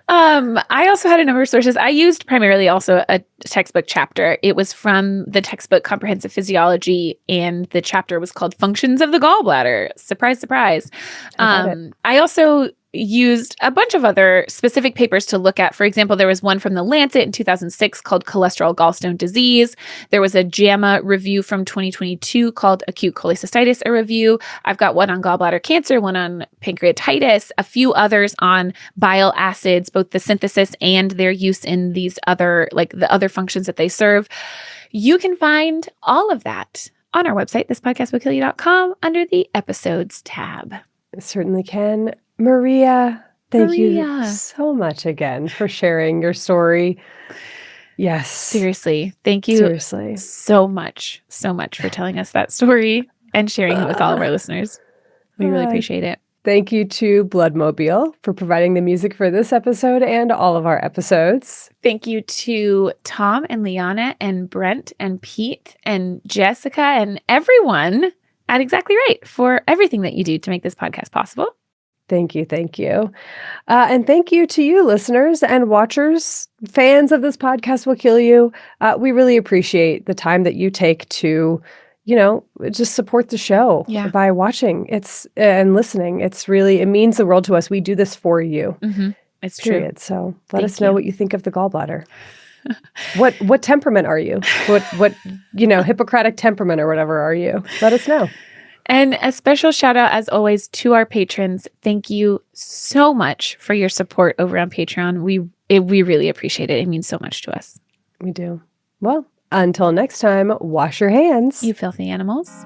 S2: I also had a number of sources. I used primarily also a textbook chapter. It was from the textbook Comprehensive Physiology, and the chapter was called Functions of the Gallbladder. Surprise, surprise. I also used a bunch of other specific papers to look at. For example, there was one from the Lancet in 2006 called Cholesterol Gallstone Disease. There was a JAMA review from 2022 called Acute Cholecystitis, a review. I've got one on gallbladder cancer, one on pancreatitis, a few others on bile acids, both the synthesis and their use in these other, like the other functions that they serve. You can find all of that on our website, thispodcastwillkillyou.com, under the episodes tab.
S1: It certainly can. Maria, thank you so much again for sharing your story. Yes.
S2: Seriously. Thank you so much for telling us that story and sharing it with all of our listeners. We really appreciate it.
S1: Thank you to Bloodmobile for providing the music for this episode and all of our episodes.
S2: Thank you to Tom and Liana and Brent and Pete and Jessica and everyone at Exactly Right for everything that you do to make this podcast possible.
S1: Thank you. Thank you. And thank you to you, listeners and watchers, fans of This Podcast Will Kill You. We really appreciate the time that you take to, just support the show by watching and listening. It means the world to us. We do this for you.
S2: Mm-hmm. It's
S1: period.
S2: true.
S1: So let us know what you think of the gallbladder. What temperament are you? What Hippocratic temperament or whatever are you? Let us know.
S2: And a special shout out, as always, to our patrons. Thank you so much for your support over on Patreon. We really appreciate it. It means so much to us.
S1: We do. Well, until next time, wash your hands.
S2: You filthy animals.